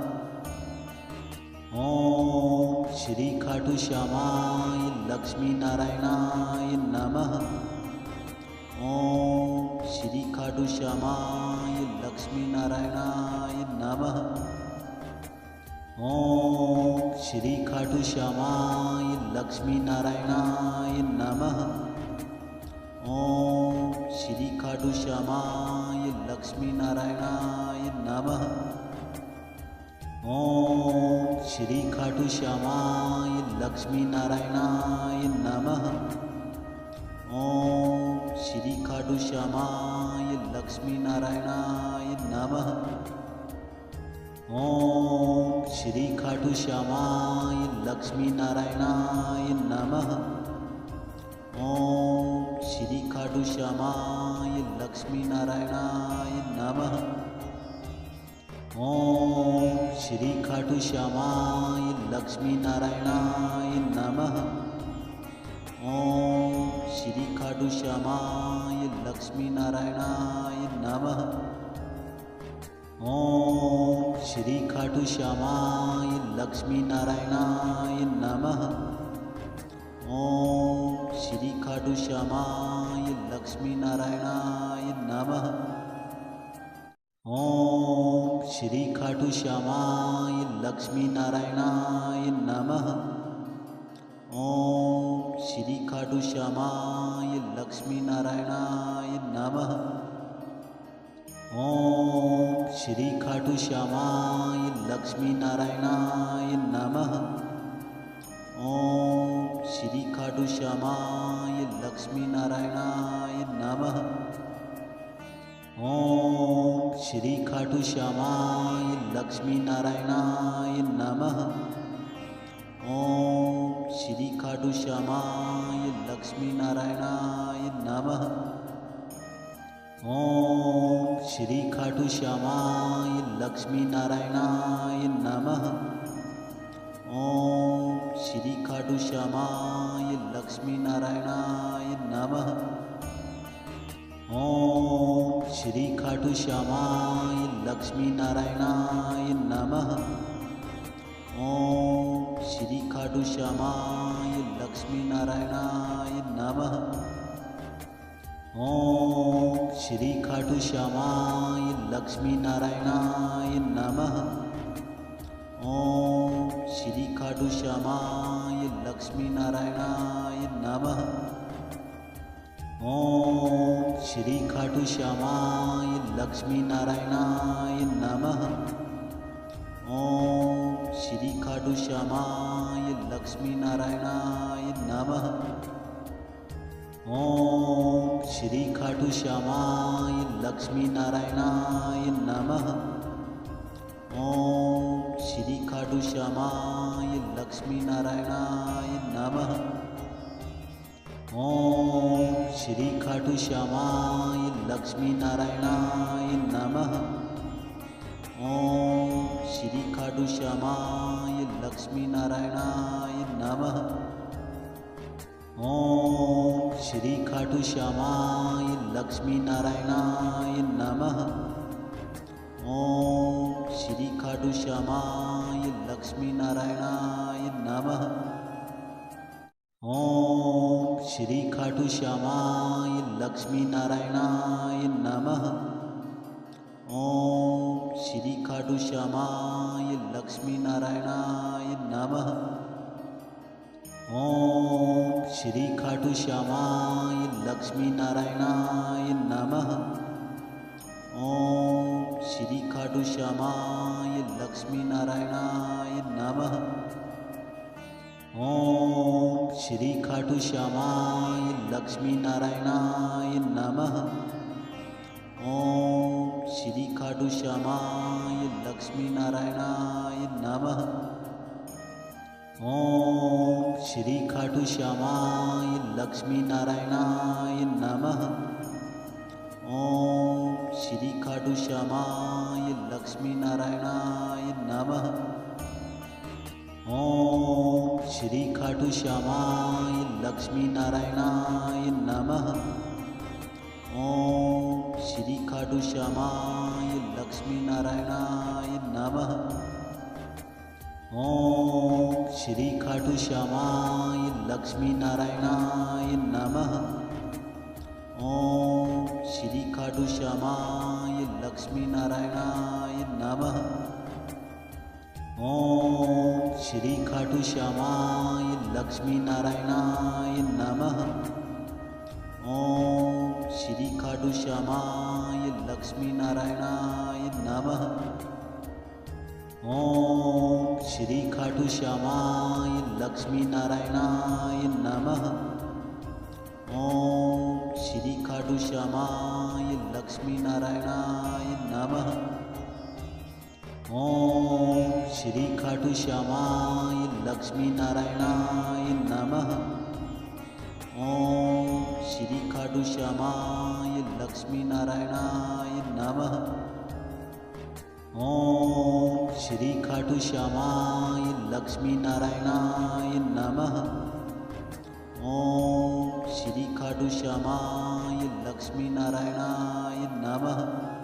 ओम श्री खाटू श्यामाय लक्ष्मी नारायणाय नमः। ओम श्री खाटू श्यामाय लक्ष्मी नारायणाय नमः। ओम श्री खाटू श्यामाय लक्ष्मी नारायणाय नमः। ओम श्री खाटू श्यामाय लक्ष्मी नारायणाय नमः। ओम श्री खाटू श्यामाय लक्ष्मी नारायणाय नमः। ओम श्री खाटू श्यामाय लक्ष्मी नारायणाय नमः। ओम श्री खाटू श्यामाय लक्ष्मी नारायणाय नमः। ओम श्री खाटू श्यामाय लक्ष्मी नारायणाय नमः। ओम श्री खाटू श्यामाय लक्ष्मी नारायणाय नमः। ओम श्री खाटू श्यामाय लक्ष्मी नारायणाय नमः। ओम श्री खाटू श्यामाय लक्ष्मी नारायणाय नमः। ओम श्री खाटू श्यामाय लक्ष्मी नारायणाय नमः। ओम श्री खाटू श्यामाय लक्ष्मी नारायणाय नमः। ओम श्री खाटू श्यामाय लक्ष्मी नारायणाय नमः। ओम श्री खाटू श्यामाय लक्ष्मी नारायणाय नमः। ओम श्री खाटू श्यामाय लक्ष्मी नारायणाय नमः। ओम श्री खाटू श्यामाय लक्ष्मी नारायणाय नमः। ओम श्री खाटू श्यामाय लक्ष्मी नारायणाय नमः। ओम श्री खाटू श्यामाय लक्ष्मी नारायणाय नमः। ओम श्री खाटू श्यामाय लक्ष्मी नारायणाय नमः। ओम श्री खाटू श्यामाय लक्ष्मी नारायणाय नमः। ओम श्री खाटू श्यामाय लक्ष्मी नारायणाय नमः। ओम श्री खाटू श्यामाय लक्ष्मी नारायणाय नमः। ओम श्री खाटू श्यामाय लक्ष्मी नारायणाय नमः। ओम श्री खाटू श्यामाय लक्ष्मी नारायणाय नमः। ओम श्री खाटू श्यामाय लक्ष्मी नारायणाय नमः। ओम श्री खाटू श्यामाय लक्ष्मी नारायणाय नमः। ओम श्री खाटू श्यामाय लक्ष्मी नारायणाय नमः। ओम श्री खाटू श्यामाय लक्ष्मी नारायणाय नमः। ओम श्री खाटू श्यामाय लक्ष्मी नारायणाय नमः। ओम श्री खाटू श्यामाय लक्ष्मी नारायणाय नमः। ओम श्री खाटू श्यामाय लक्ष्मी नारायणाय नमः। ओम श्री खाटू श्यामाय लक्ष्मी नारायणाय नमः। ओम श्री खाटू श्यामाय लक्ष्मी नारायणाय नमः। ओम श्री खाटू श्यामाय लक्ष्मी नारायणाय नमः। ओम श्री खाटू श्यामाय लक्ष्मी नारायणाय नमः। ओम श्री खाटू श्यामाय लक्ष्मी नारायणाय नमः। ओम श्री खाटू श्यामाय लक्ष्मी नारायणाय नमः। ओम श्री खाटू श्यामाय लक्ष्मी नारायणाय नमः। ओम श्री खाटू श्यामाय लक्ष्मी नारायणाय नमः। ओम श्री खाटू श्यामाय लक्ष्मी नारायणाय नमः। ओम श्री खाटू श्यामाय लक्ष्मी नारायणाय नमः। ओम श्री खाटू श्यामाय लक्ष्मी नारायणाय नमः। ओम श्री खाटू श्यामाय लक्ष्मी नारायणाय नमः। ओम श्री खाटू श्यामाय लक्ष्मी नारायणाय नमः। ओम श्री खाटू श्यामाय लक्ष्मी नारायणाय नमः। ओम श्री खाटू श्यामाय लक्ष्मी नारायणाय नमः। ओम श्री खाटू श्यामाय लक्ष्मी नारायणाय नमः। ओम श्री खाटू श्यामाय लक्ष्मी नारायणाय नमः। ओम श्री खाटू श्यामाय लक्ष्मी नारायणाय नमः। ओम श्री खाटू श्यामाय लक्ष्मी नारायणाय नमः। ओम श्री खाटू श्यामाय लक्ष्मी नारायणाय नमः।